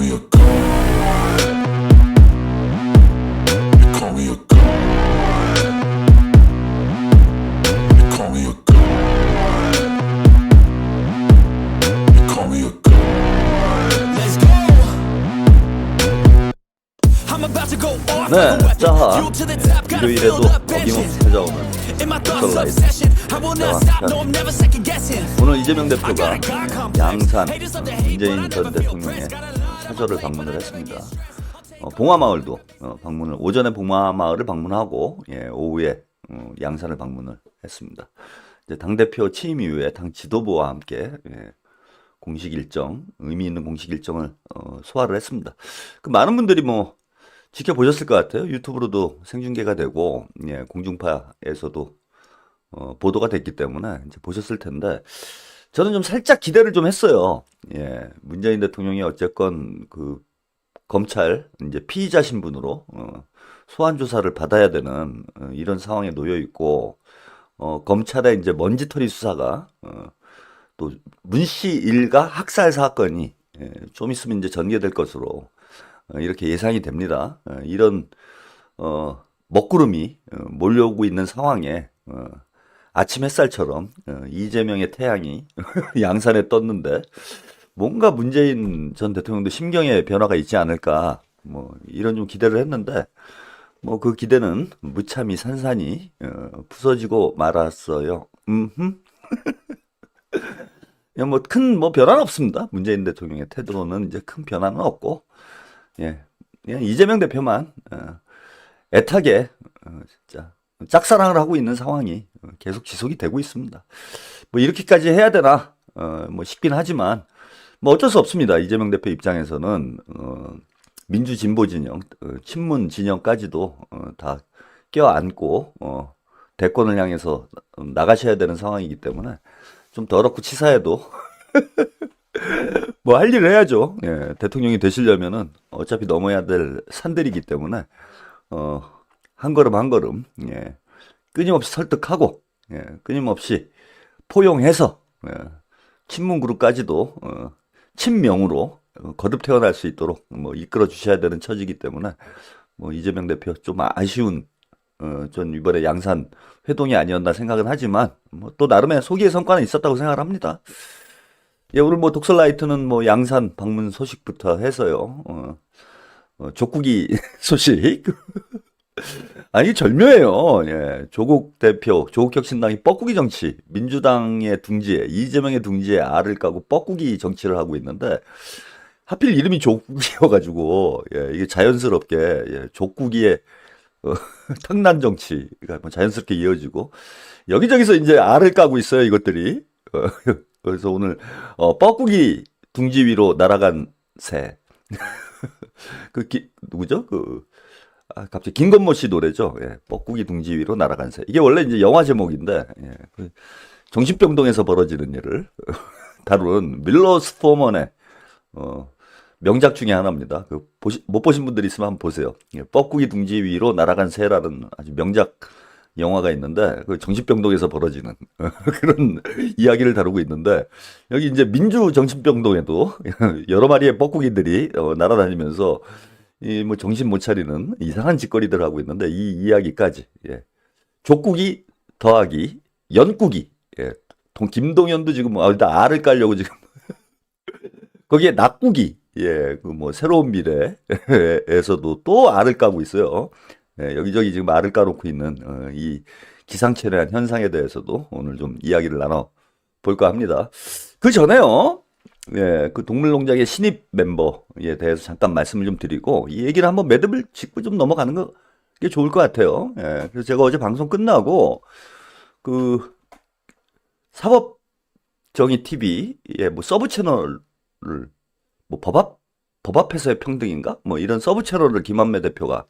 me a god. You call me a god. You call me a god. You call me a god. Let's go. I'm about to go off 네, like a weapon. 자, Fuel to the top, gotta 일요일에도 feel the 어김없이 passion. 찾아오는 In my thoughts 독설 라이브. obsession. I will not stop. No, I'm never second guessing. 오늘 이재명 I got 대표가 a God complex. 양산 Haters love to hate, but I 문재인 전 never feel 대통령의 praise. Gotta love 사저를 방문을 했습니다. 봉화마을도 방문을 오전에 봉화마을을 방문하고 오후에 양산을 방문을 했습니다. 이제 당 대표 취임 이후에 당 지도부와 함께 공식 일정, 의미 있는 공식 일정을 소화를 했습니다. 그 많은 분들이 뭐 지켜보셨을 것 같아요. 유튜브로도 생중계가 되고 공중파에서도 보도가 됐기 때문에 이제 보셨을 텐데 저는 좀 살짝 기대를 좀 했어요. 문재인 대통령이 어쨌건 그 검찰 이제 피의자 신분으로 소환 조사를 받아야 되는 이런 상황에 놓여 있고 검찰의 이제 먼지털이 수사가 또 문씨 일가 학살 사건이 좀 있으면 이제 전개될 것으로 이렇게 예상이 됩니다. 이런 먹구름이 몰려오고 있는 상황에 아침 햇살처럼 이재명의 태양이 양산에 떴는데 뭔가 문재인 전 대통령도 심경의 변화가 있지 않을까 뭐 이런 좀 기대를 했는데 뭐 그 기대는 무참히 산산이 부서지고 말았어요. 뭐 큰 뭐 변화는 없습니다. 문재인 대통령의 태도는 이제 큰 변화는 없고 그냥 이재명 대표만 애타게 진짜 짝사랑을 하고 있는 상황이 계속 지속이 되고 있습니다. 뭐 이렇게까지 해야 되나 뭐 싶긴 하지만 뭐 어쩔 수 없습니다. 이재명 대표 입장에서는 민주 진보 진영, 친문 진영까지도 다 껴안고 대권을 향해서 나가셔야 되는 상황이기 때문에 좀 더럽고 치사해도 뭐 할 일을 해야죠. 대통령이 되시려면은 어차피 넘어야 될 산들이기 때문에 한 걸음 한 걸음 끊임없이 설득하고 끊임없이 포용해서 친문 그룹까지도 친명으로 거듭 태어날 수 있도록 뭐 이끌어 주셔야 되는 처지이기 때문에 뭐 이재명 대표 좀 아쉬운 전 이번에 양산 회동이 아니었나 생각은 하지만 뭐 또 나름의 소기의 성과는 있었다고 생각을 합니다. 오늘 뭐 독설 라이트는 뭐 양산 방문 소식부터 해서요. 족국이 소식. 아니 절묘해요. 조국 대표, 조국혁신당이 뻐꾸기 정치, 민주당의 둥지에 이재명의 둥지에 알을 까고 뻐꾸기 정치를 하고 있는데 하필 이름이 조국이어가지고 이게 자연스럽게 족국이의 탕난 정치가 뭐 자연스럽게 이어지고 여기저기서 이제 알을 까고 있어요 이것들이. 그래서 오늘 뻐꾸기 둥지 위로 날아간 새. 누구죠? 갑자기 김건모 씨 노래죠. 뻐꾸기 둥지 위로 날아간 새. 이게 원래 이제 영화 제목인데 정신병동에서 벌어지는 일을 다룬 밀로스 포먼의 명작 중에 하나입니다. 못 보신 분들 있으면 한번 보세요. 뻐꾸기 둥지 위로 날아간 새라는 아주 명작 영화가 있는데 그 정신병동에서 벌어지는 그런 이야기를 다루고 있는데 여기 이제 민주 정신병동에도 여러 마리의 뻐꾸기들이 날아다니면서 이 뭐 정신 못 차리는 이상한 짓거리들 하고 있는데 이 이야기까지 족국이 더하기 연국이 김동연도 지금 일단 알을 깔려고 지금 거기에 낙국이 그 뭐 새로운 미래에서도 또 알을 까고 있어요. 여기저기 지금 알을 까놓고 있는 이 기상천외한 현상에 대해서도 오늘 좀 이야기를 나눠 볼까 합니다. 그 전에요. 그 동물농장의 신입 멤버에 대해서 잠깐 말씀을 좀 드리고 이 얘기를 한번 매듭을 짚고 좀 넘어가는 게 좋을 것 같아요. 그래서 제가 어제 방송 끝나고 그 사법정의 TV의 뭐 서브 채널을 뭐 법앞에서의 평등인가 뭐 이런 서브 채널을 김한배 대표가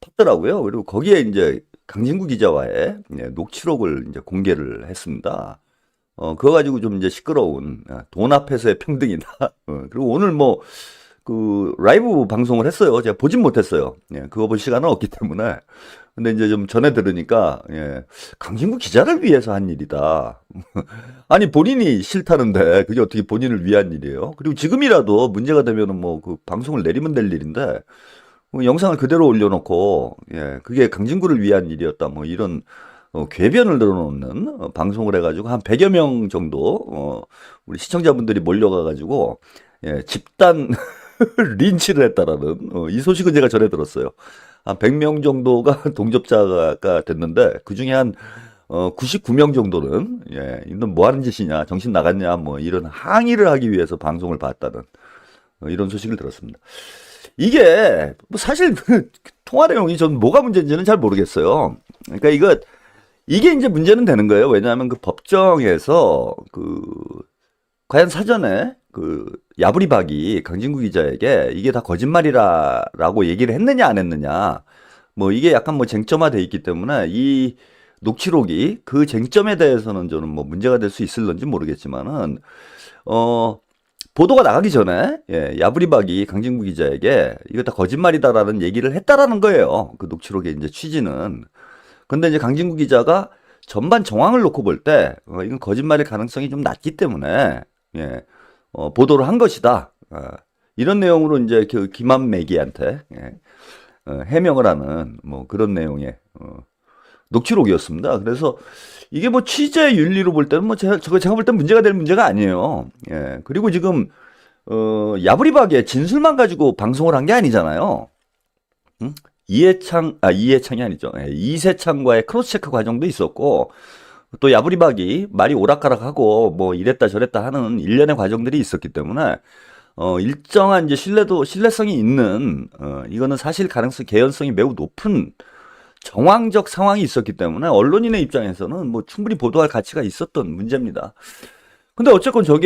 탔더라고요. 그리고 거기에 이제 강진구 기자와의 녹취록을 이제 공개를 했습니다. 그거 가지고 좀 이제 시끄러운 돈 앞에서의 평등이다. 그리고 오늘 뭐 그 라이브 방송을 했어요. 제가 보진 못했어요. 예, 그거 볼 시간은 없기 때문에. 근데 이제 좀 전에 들으니까 예, 강진구 기자를 위해서 한 일이다. 아니 본인이 싫다는데 그게 어떻게 본인을 위한 일이에요? 그리고 지금이라도 문제가 되면은 뭐 그 방송을 내리면 될 일인데 영상을 그대로 올려놓고 예, 그게 강진구를 위한 일이었다. 뭐 이런 궤변을 늘어놓는 방송을 해가지고 한 100여 명 정도 우리 시청자분들이 몰려가가지고 예, 집단 린치를 했다라는 이 소식은 제가 전해 들었어요. 한 100명 정도가 동접자가 됐는데 그중에 한 99명 정도는 예, 이건 뭐 하는 짓이냐, 정신 나갔냐, 뭐 이런 항의를 하기 위해서 방송을 봤다는 이런 소식을 들었습니다. 이게 뭐 사실 그 통화 내용이 전 뭐가 문제인지는 잘 모르겠어요. 그러니까 이게 이제 문제는 되는 거예요. 왜냐하면 그 법정에서 그 과연 사전에 그 야부리박이 강진구 기자에게 이게 다 거짓말이라고 얘기를 했느냐 안 했느냐 뭐 이게 약간 뭐 쟁점화돼 있기 때문에 이 녹취록이 그 쟁점에 대해서는 저는 뭐 문제가 될 수 있을런지 모르겠지만은 보도가 나가기 전에 예, 야부리박이 강진구 기자에게 이거 다 거짓말이다라는 얘기를 했다라는 거예요. 그 녹취록의 이제 취지는. 근데 이제 강진구 기자가 전반 정황을 놓고 볼 때 이건 거짓말일 가능성이 좀 낮기 때문에 예, 보도를 한 것이다. 이런 내용으로 이제 그 김한매기한테 예, 해명을 하는 뭐 그런 내용의 녹취록이었습니다. 그래서 이게 뭐 취재 윤리로 볼 때는 뭐 제가 볼 땐 문제가 될 문제가 아니에요. 예, 그리고 지금 야부리박의 진술만 가지고 방송을 한 게 아니잖아요. 응? 이해창이 아니죠. 예, 이세창과의 크로스체크 과정도 있었고, 또 야부리박이 말이 오락가락하고, 뭐 이랬다 저랬다 하는 일련의 과정들이 있었기 때문에, 일정한 이제 신뢰성이 있는, 이거는 사실 개연성이 매우 높은 정황적 상황이 있었기 때문에, 언론인의 입장에서는 뭐 충분히 보도할 가치가 있었던 문제입니다. 근데 어쨌건 저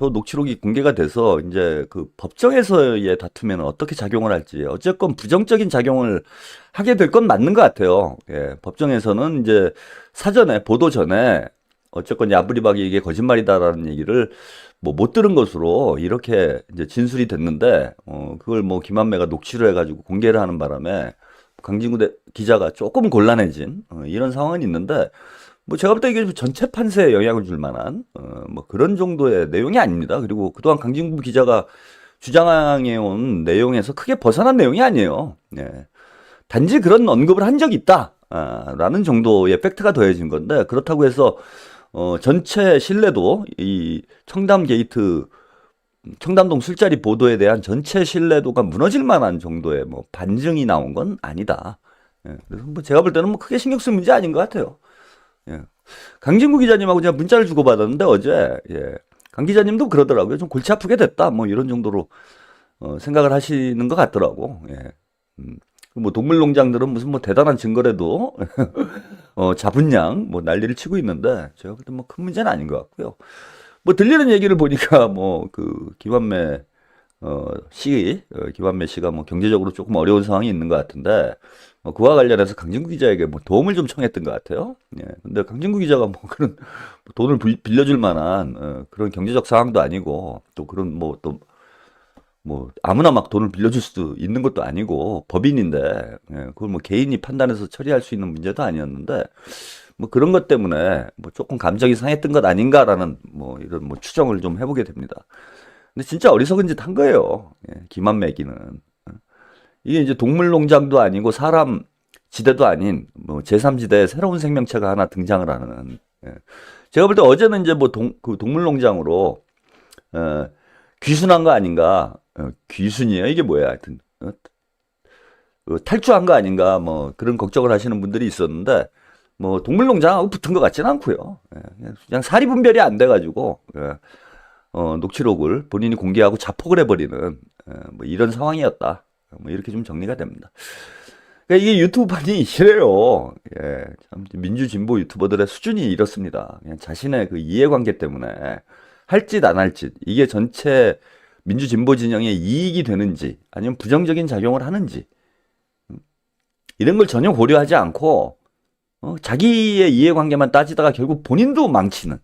녹취록이 공개가 돼서 이제 그 법정에서의 다투면 어떻게 작용을 할지 어쨌건 부정적인 작용을 하게 될 건 맞는 것 같아요. 예, 법정에서는 이제 사전에 보도 전에 어쨌건 야부리박이 이게 거짓말이다라는 얘기를 뭐 못 들은 것으로 이렇게 이제 진술이 됐는데 그걸 뭐 김한매가 녹취를 해가지고 공개를 하는 바람에 강진구 기자가 조금 곤란해진 이런 상황은 있는데. 뭐 제가 볼 때 이게 전체 판세에 영향을 줄 만한 뭐 그런 정도의 내용이 아닙니다. 그리고 그동안 강진구 기자가 주장해온 내용에서 크게 벗어난 내용이 아니에요. 예. 단지 그런 언급을 한 적이 있다 라는 정도의 팩트가 더해진 건데 그렇다고 해서 전체 신뢰도 이 청담동 술자리 보도에 대한 전체 신뢰도가 무너질 만한 정도의 뭐 반증이 나온 건 아니다. 예. 그래서 뭐 제가 볼 때는 뭐 크게 신경 쓸 문제 아닌 것 같아요. 예. 강진구 기자님하고 제가 문자를 주고받았는데 어제 예. 강 기자님도 그러더라고요. 좀 골치 아프게 됐다. 뭐 이런 정도로 생각을 하시는 것 같더라고. 예. 뭐 동물농장들은 무슨 뭐 대단한 증거라도 잡은 양 뭐 난리를 치고 있는데 제가 볼 때 뭐 큰 문제는 아닌 것 같고요. 뭐 들리는 얘기를 보니까 뭐 그 김한매 씨가 뭐 경제적으로 조금 어려운 상황이 있는 것 같은데 그와 관련해서 강진구 기자에게 뭐 도움을 좀 청했던 것 같아요. 예. 근데 강진구 기자가 뭐 그런 돈을 빌려줄 만한 그런 경제적 상황도 아니고 또 그런 뭐 아무나 막 돈을 빌려줄 수도 있는 것도 아니고 법인인데 예. 그걸 뭐 개인이 판단해서 처리할 수 있는 문제도 아니었는데 뭐 그런 것 때문에 뭐 조금 감정이 상했던 것 아닌가라는 뭐 이런 뭐 추정을 좀 해보게 됩니다. 근데 진짜 어리석은 짓 한 거예요. 예. 김한매기는. 이게 이제 동물농장도 아니고 사람 지대도 아닌 뭐 제3지대에 새로운 생명체가 하나 등장을 하는. 예. 제가 볼 때 어제는 이제 뭐 그 동물농장으로 귀순한 거 아닌가? 귀순이에요? 이게 뭐야? 하여튼 탈주한 거 아닌가? 뭐 그런 걱정을 하시는 분들이 있었는데 뭐 동물농장하고 붙은 것 같지는 않고요. 예. 그냥 사리 분별이 안 돼가지고 예. 녹취록을 본인이 공개하고 자폭을 해버리는 뭐 이런 상황이었다. 뭐 이렇게 좀 정리가 됩니다. 그러니까 이게 유튜브판이 이래요. 예, 참 민주 진보 유튜버들의 수준이 이렇습니다. 그냥 자신의 그 이해관계 때문에 할 짓 안 할 짓 이게 전체 민주 진보 진영의 이익이 되는지 아니면 부정적인 작용을 하는지 이런 걸 전혀 고려하지 않고 자기의 이해관계만 따지다가 결국 본인도 망치는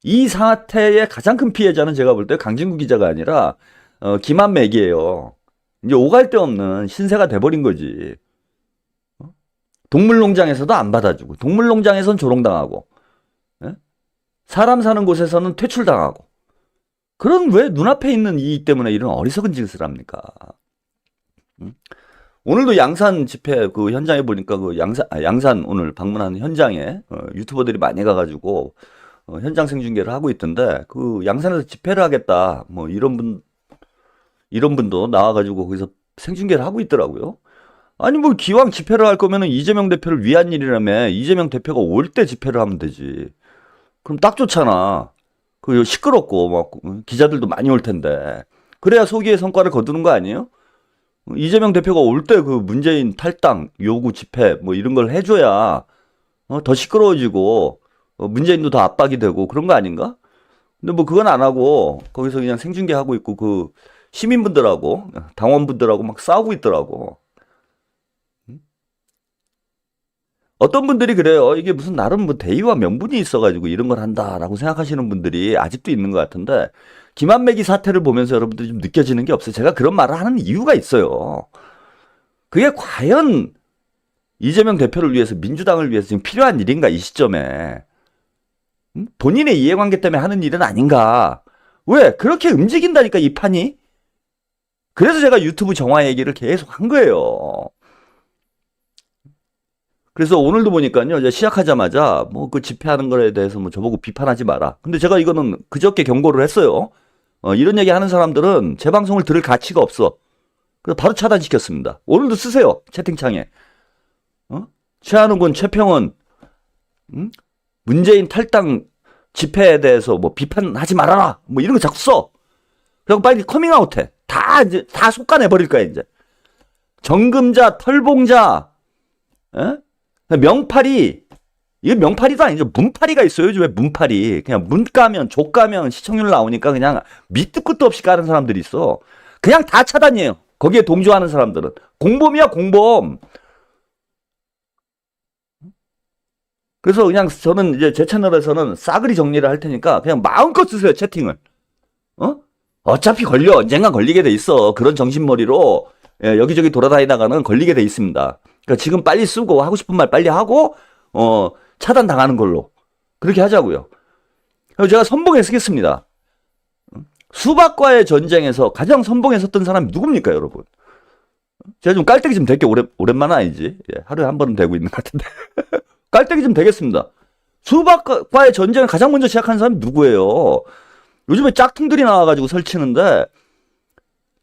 이 사태의 가장 큰 피해자는 제가 볼 때 강진구 기자가 아니라 기만맥이에요. 이제 오갈 데 없는 신세가 돼버린 거지. 동물농장에서도 안 받아주고, 동물농장에선 조롱당하고, 예? 사람 사는 곳에서는 퇴출당하고, 그런 왜 눈앞에 있는 이익 때문에 이런 어리석은 짓을 합니까? 오늘도 양산 집회 그 현장에 보니까 그 양산 오늘 방문한 현장에 유튜버들이 많이 가가지고 현장 생중계를 하고 있던데 그 양산에서 집회를 하겠다 뭐 이런 분도 나와가지고 거기서 생중계를 하고 있더라고요. 아니 뭐 기왕 집회를 할 거면은 이재명 대표를 위한 일이라며 이재명 대표가 올 때 집회를 하면 되지. 그럼 딱 좋잖아. 그 시끄럽고 막 기자들도 많이 올 텐데 그래야 소기의 성과를 거두는 거 아니에요? 이재명 대표가 올 때 그 문재인 탈당 요구 집회 뭐 이런 걸 해줘야 더 시끄러워지고 문재인도 더 압박이 되고 그런 거 아닌가? 근데 뭐 그건 안 하고 거기서 그냥 생중계하고 있고 그 시민분들하고 당원분들하고 막 싸우고 있더라고. 어떤 분들이 그래요. 이게 무슨 나름 뭐 대의와 명분이 있어가지고 이런 걸 한다라고 생각하시는 분들이 아직도 있는 것 같은데 김한맥이 사태를 보면서 여러분들이 좀 느껴지는 게 없어요. 제가 그런 말을 하는 이유가 있어요. 그게 과연 이재명 대표를 위해서 민주당을 위해서 지금 필요한 일인가 이 시점에 본인의 이해관계 때문에 하는 일은 아닌가. 왜? 그렇게 움직인다니까 이 판이. 그래서 제가 유튜브 정화 얘기를 계속 한 거예요. 그래서 오늘도 보니까요, 이제 시작하자마자 뭐 그 집회하는 거에 대해서 뭐 저보고 비판하지 마라. 근데 제가 이거는 그저께 경고를 했어요. 이런 얘기 하는 사람들은 제 방송을 들을 가치가 없어. 그래서 바로 차단시켰습니다. 오늘도 쓰세요. 채팅창에. 최한욱은 최평은 문재인 탈당 집회에 대해서 뭐 비판하지 말아라. 뭐 이런 거 자꾸 써. 그리고 빨리 커밍아웃해. 이제 다 속아내버릴 거야 이제. 정금자, 털봉자, 에? 명팔이, 이거 명팔이도 아니죠. 문팔이가 있어요. 요즘에 문팔이. 그냥 문 까면, 족 까면 시청률 나오니까 그냥 밑도 끝도 없이 까는 사람들이 있어. 그냥 다 차단이에요. 거기에 동조하는 사람들은. 공범이야, 공범. 그래서 그냥 저는 이제 제 채널에서는 싸그리 정리를 할 테니까 그냥 마음껏 쓰세요, 채팅을. 어차피 언젠간 걸리게 돼 있어. 그런 정신머리로 여기저기 돌아다니다가는 걸리게 돼 있습니다. 그러니까 지금 빨리 쓰고 하고 싶은 말 빨리 하고 차단 당하는 걸로 그렇게 하자고요. 그래서 제가 선봉에 쓰겠습니다. 수박과의 전쟁에서 가장 선봉에 섰던 사람이 누굽니까, 여러분? 제가 좀 깔때기 좀 될게 오랜만 아니지? 예, 하루에 한 번은 되고 있는 것 같은데 깔때기 좀 되겠습니다. 수박과의 전쟁을 가장 먼저 시작한 사람이 누구예요? 요즘에 짝퉁들이 나와가지고 설치는데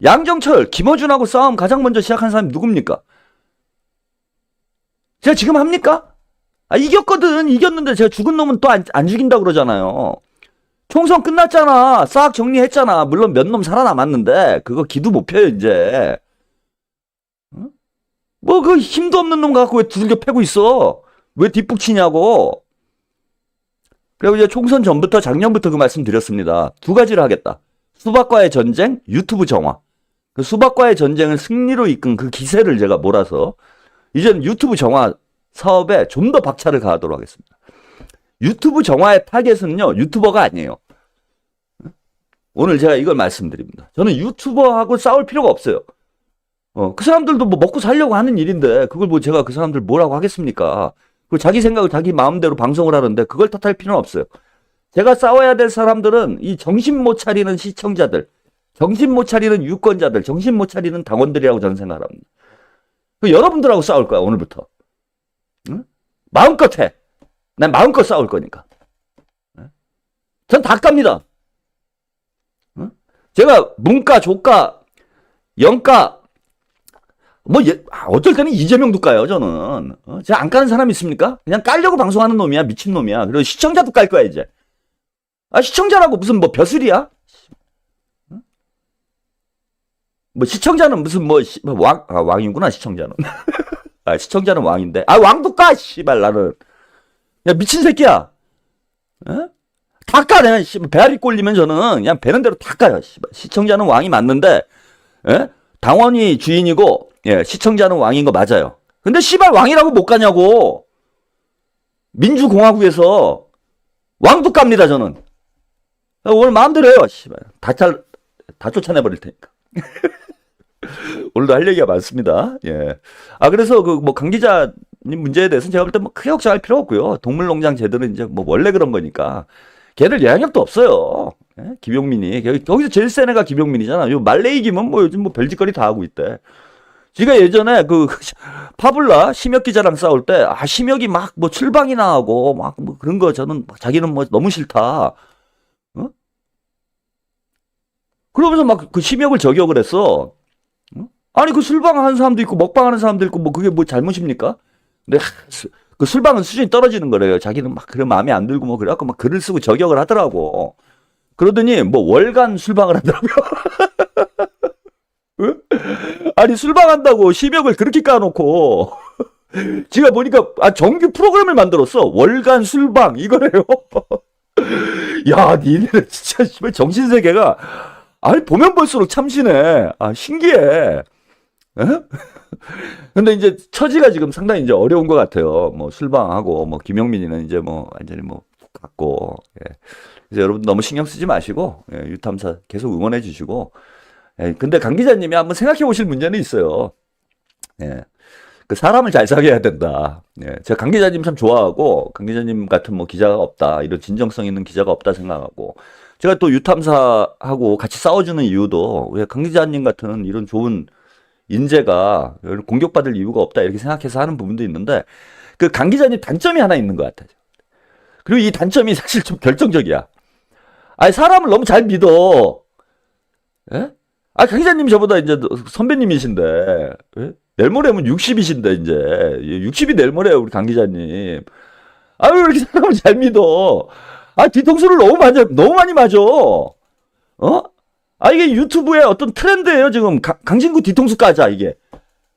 양정철, 김어준하고 싸움 가장 먼저 시작한 사람이 누굽니까? 제가 지금 합니까? 이겼거든. 이겼는데 제가 죽은 놈은 또 안 죽인다 그러잖아요. 총선 끝났잖아. 싹 정리했잖아. 물론 몇 놈 살아남았는데 그거 기도 못 펴요 이제. 뭐 그 힘도 없는 놈 갖고 왜 두들겨 패고 있어? 왜 뒷북치냐고. 그리고 이제 총선 전부터 작년부터 그 말씀 드렸습니다. 두 가지를 하겠다. 수박과의 전쟁, 유튜브 정화. 그 수박과의 전쟁을 승리로 이끈 그 기세를 제가 몰아서 이제는 유튜브 정화 사업에 좀 더 박차를 가하도록 하겠습니다. 유튜브 정화의 타겟은요, 유튜버가 아니에요. 오늘 제가 이걸 말씀드립니다. 저는 유튜버하고 싸울 필요가 없어요. 그 사람들도 뭐 먹고 살려고 하는 일인데, 그걸 뭐 제가 그 사람들 뭐라고 하겠습니까? 그 자기 생각을 자기 마음대로 방송을 하는데, 그걸 탓할 필요는 없어요. 제가 싸워야 될 사람들은 이 정신 못 차리는 시청자들, 정신 못 차리는 유권자들, 정신 못 차리는 당원들이라고 저는 생각합니다. 여러분들하고 싸울 거야, 오늘부터. 응? 마음껏 해. 난 마음껏 싸울 거니까. 전 다 깝니다. 응? 제가 문과, 조과, 영과, 어쩔 때는 이재명도 까요, 저는. 제가 안 까는 사람 있습니까? 그냥 깔려고 방송하는 놈이야, 미친놈이야. 그리고 시청자도 깔 거야, 이제. 시청자라고 무슨 벼슬이야? 시청자는 무슨 왕이구나, 시청자는. 시청자는 왕인데. 왕도 까, 씨발, 나는. 야, 미친 새끼야. 다 까, 내가, 씨발, 배알이 꼴리면 저는 그냥 배는 대로 다 까요, 씨발. 시청자는 왕이 맞는데, 당원이 주인이고, 시청자는 왕인 거 맞아요. 근데 씨발, 왕이라고 못 가냐고. 민주공화국에서 왕도 깝니다, 저는. 오늘 마음대로 해요, 씨발. 다 쫓아내버릴 테니까. 오늘도 할 얘기가 많습니다. 예. 아, 그래서 그 뭐 강 기자님 문제에 대해서는 제가 볼 때 뭐 크게 걱정할 필요 없고요. 동물농장 제도는 이제 뭐 원래 그런 거니까. 걔들 영향력도 없어요. 예? 김용민이. 거기서 제일 센 애가 김용민이잖아. 요 말레이 김은 뭐 요즘 뭐 별짓거리 다 하고 있대. 지가 예전에 그 파블라 심혁 기자랑 싸울 때, 아, 심혁이 막 뭐 출방이나 하고 막 뭐 그런 거 저는 자기는 뭐 너무 싫다. 어? 그러면서 막 그 심혁을 저격을 했어. 어? 아니 그 술방하는 사람도 있고 먹방하는 사람도 있고 뭐 그게 뭐 잘못입니까? 근데 그 술방은 수준이 떨어지는 거래요. 자기는 막 그런 마음에 안 들고 뭐 그래갖고 막 글을 쓰고 저격을 하더라고. 그러더니 뭐 월간 술방을 하더라고요. 응? 아니 술방한다고 심혁을 그렇게 까놓고 지가 보니까 아 정규 프로그램을 만들었어. 월간 술방 이거래요. 야, 니네는 진짜 씨발 정신세계가 아니 보면 볼수록 참신해. 아 신기해. 에? 근데 이제 처지가 지금 상당히 이제 어려운 것 같아요. 뭐 술방하고 뭐 김용민이는 이제 뭐 완전히 뭐 갔고. 예. 그래서 여러분 너무 신경 쓰지 마시고 예, 유탐사 계속 응원해 주시고. 예, 근데 강 기자님이 한번 생각해 보실 문제는 있어요. 예. 그 사람을 잘 사귀어야 된다. 예. 제가 강 기자님 참 좋아하고 강 기자님 같은 뭐 기자가 없다. 이런 진정성 있는 기자가 없다 생각하고 제가 또 유탐사하고 같이 싸워주는 이유도 왜 강 기자님 같은 이런 좋은 인재가 공격받을 이유가 없다 이렇게 생각해서 하는 부분도 있는데 그 강 기자님 단점이 하나 있는 것 같아요. 그리고 이 단점이 사실 좀 결정적이야. 아니 사람을 너무 잘 믿어. 예? 아, 강 기자님 저보다 이제 선배님이신데, 예? 내일 모레면 60이신데, 이제. 60이 내일 모레예요, 우리 강 기자님. 아, 왜 이렇게 사람을 잘 믿어? 아, 뒤통수를 너무 많이 맞아. 어? 아, 이게 유튜브의 어떤 트렌드예요, 지금. 강진구 뒤통수 까자, 이게.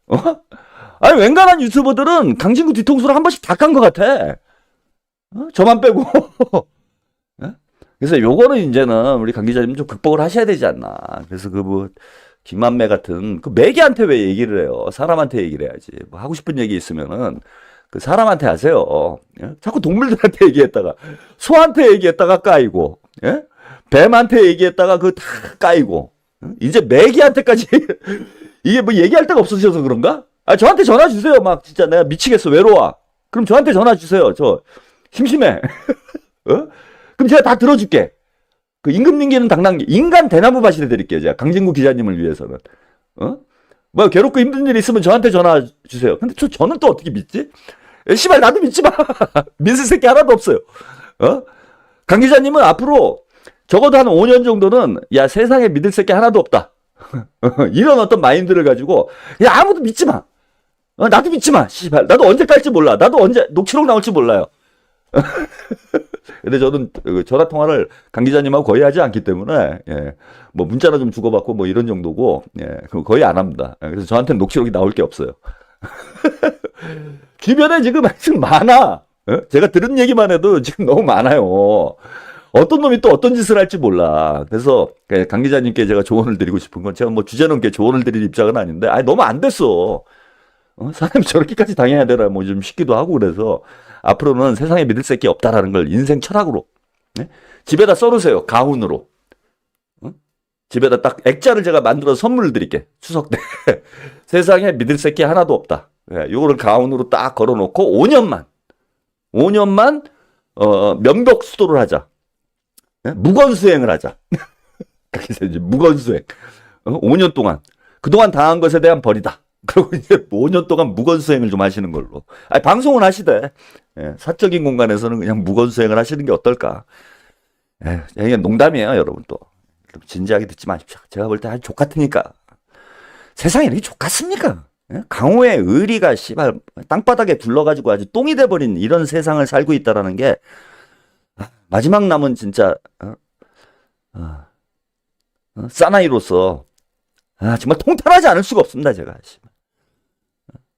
어? 아니, 웬간한 유튜버들은 강진구 뒤통수를 한 번씩 다 깐 것 같아. 어? 저만 빼고. 그래서 요거는 이제는 우리 강 기자님 좀 극복을 하셔야 되지 않나. 그래서 그 뭐 김만매 같은 그 매기한테 왜 얘기를 해요? 사람한테 얘기를 해야지. 뭐 하고 싶은 얘기 있으면은 그 사람한테 하세요. 예? 자꾸 동물들한테 얘기했다가 소한테 얘기했다가 까이고, 예? 뱀한테 얘기했다가 그 다 까이고, 이제 매기한테까지 이게 뭐 얘기할 데가 없어져서 그런가? 아 저한테 전화 주세요. 막 진짜 내가 미치겠어 외로워. 그럼 저한테 전화 주세요. 저 심심해. 어? 그럼 제가 다 들어줄게. 그 임금님께는 당당히 인간 대나무 밭이 해드릴게요. 제가 강진구 기자님을 위해서는. 어? 뭐 괴롭고 힘든 일 있으면 저한테 전화 주세요. 근데 저는 또 어떻게 믿지? 씨발 나도 믿지 마. 믿을 새끼 하나도 없어요. 어? 강 기자님은 앞으로 적어도 한 5년 정도는 야 세상에 믿을 새끼 하나도 없다. 이런 어떤 마인드를 가지고 야 아무도 믿지 마. 나도 믿지 마. 씨발 나도 언제 깔지 몰라. 나도 언제 녹취록 나올지 몰라요. 근데 저는 전화 통화를 강 기자님하고 거의 하지 않기 때문에 예, 뭐 문자나 좀 주고받고 뭐 이런 정도고 예, 거의 안 합니다. 그래서 저한테는 녹취록이 나올 게 없어요. 주변에 지금 많아. 제가 들은 얘기만 해도 지금 너무 많아요. 어떤 놈이 또 어떤 짓을 할지 몰라. 그래서 강 기자님께 제가 조언을 드리고 싶은 건 제가 뭐 주제넘게 조언을 드릴 입장은 아닌데 아니 너무 안 됐어. 사람이 저렇게까지 당해야 되나 뭐 좀 싶기도 하고 그래서 앞으로는 세상에 믿을 새끼 없다라는 걸 인생 철학으로 네? 집에다 써놓으세요. 가훈으로. 집에다 딱 액자를 제가 만들어서 선물을 드릴게. 추석 때. 세상에 믿을 새끼 하나도 없다. 네, 요거를 가훈으로 딱 걸어놓고 5년만 명벽 수도를 하자. 네? 무건수행을 하자. 그래서 이제 무건수행. 5년 동안. 그동안 당한 것에 대한 벌이다. 그리고 이제 5년 동안 무건수행을 좀 하시는 걸로. 아니, 방송은 하시되, 예, 사적인 공간에서는 그냥 무건수행을 하시는 게 어떨까. 예, 이게 농담이에요, 여러분 또. 진지하게 듣지 마십시오. 제가 볼 때 아주 족같으니까. 세상에 이렇게 족같습니까? 예? 강호의 의리가 씨발 땅바닥에 굴러가지고 아주 똥이 돼버린 이런 세상을 살고 있다라는 게, 마지막 남은 진짜, 사나이로서, 정말 통탄하지 않을 수가 없습니다, 제가.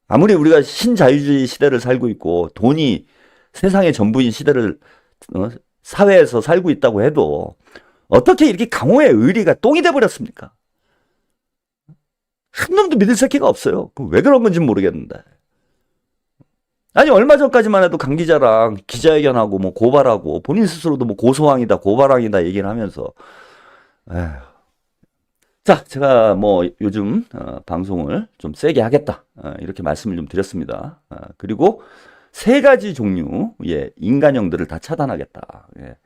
아무리 우리가 신자유주의 시대를 살고 있고 돈이 세상의 전부인 시대를 사회에서 살고 있다고 해도 어떻게 이렇게 강호의 의리가 똥이 돼버렸습니까? 한 놈도 믿을 새끼가 없어요. 왜 그런 건지 모르겠는데. 아니 얼마 전까지만 해도 강 기자랑 기자회견하고 뭐 고발하고 본인 스스로도 뭐 고소왕이다 고발왕이다 얘기를 하면서 에휴, 자, 제가 뭐 요즘 방송을 좀 세게 하겠다. 이렇게 말씀을 좀 드렸습니다. 그리고 세 가지 종류의 인간형들을 다 차단하겠다. 예.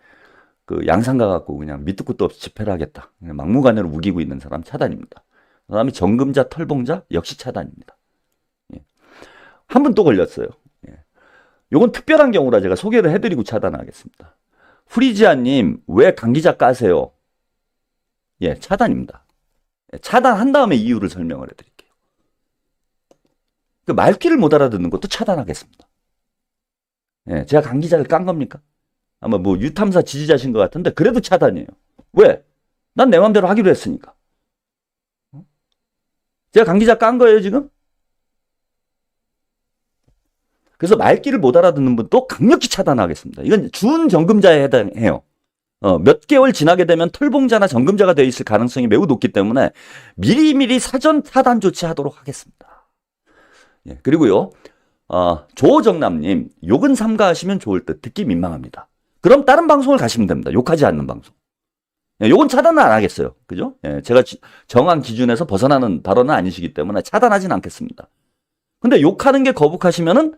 그 양상 가갖고 그냥 밑도 끝도 없이 집회를 하겠다. 그냥 막무가내로 우기고 있는 사람 차단입니다. 그 다음에 정금자, 털봉자 역시 차단입니다. 예. 한 분 또 걸렸어요. 예. 요건 특별한 경우라 제가 소개를 해드리고 차단하겠습니다. 후리지아님, 왜 강기자 까세요? 예, 차단입니다. 예, 차단한 다음에 이유를 설명을 해드릴게요. 그 말귀를 못 알아듣는 것도 차단하겠습니다. 예, 제가 강기자를 깐 겁니까? 아마 뭐 유탐사 지지자신 것 같은데 그래도 차단이에요. 왜? 난 내 맘대로 하기로 했으니까. 제가 강기자 깐 거예요 지금? 그래서 말귀를 못 알아듣는 분도 강력히 차단하겠습니다. 이건 준정금자에 해당해요. 몇 개월 지나게 되면 털봉자나 정금자가 되어 있을 가능성이 매우 높기 때문에 미리미리 사전 차단 조치하도록 하겠습니다. 예, 그리고요. 조정남님, 욕은 삼가하시면 좋을 듯 듣기 민망합니다. 그럼 다른 방송을 가시면 됩니다. 욕하지 않는 방송. 예, 욕은 차단은 안 하겠어요. 그죠? 예, 제가 정한 기준에서 벗어나는 발언은 아니시기 때문에 차단하진 않겠습니다. 근데 욕하는 게 거북하시면은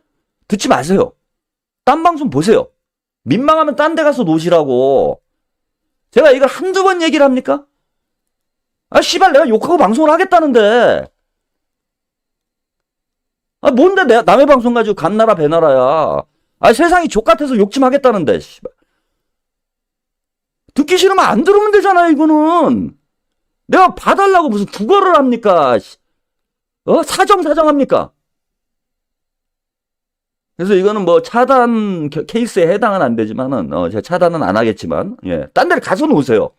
듣지 마세요. 딴 방송 보세요. 민망하면 딴 데 가서 노시라고. 제가 이걸 한두 번 얘기를 합니까? 아, 씨발, 내가 욕하고 방송을 하겠다는데. 아, 뭔데 남의 방송 가지고 간나라 배나라야. 아, 세상이 족같아서 욕 좀 하겠다는데, 씨발. 듣기 싫으면 안 들으면 되잖아요, 이거는. 내가 봐달라고 무슨 국어를 합니까? 사정합니까? 그래서 이거는 뭐 차단 케이스에 해당은 안 되지만은, 제가 차단은 안 하겠지만, 예, 딴 데를 가서 놓으세요.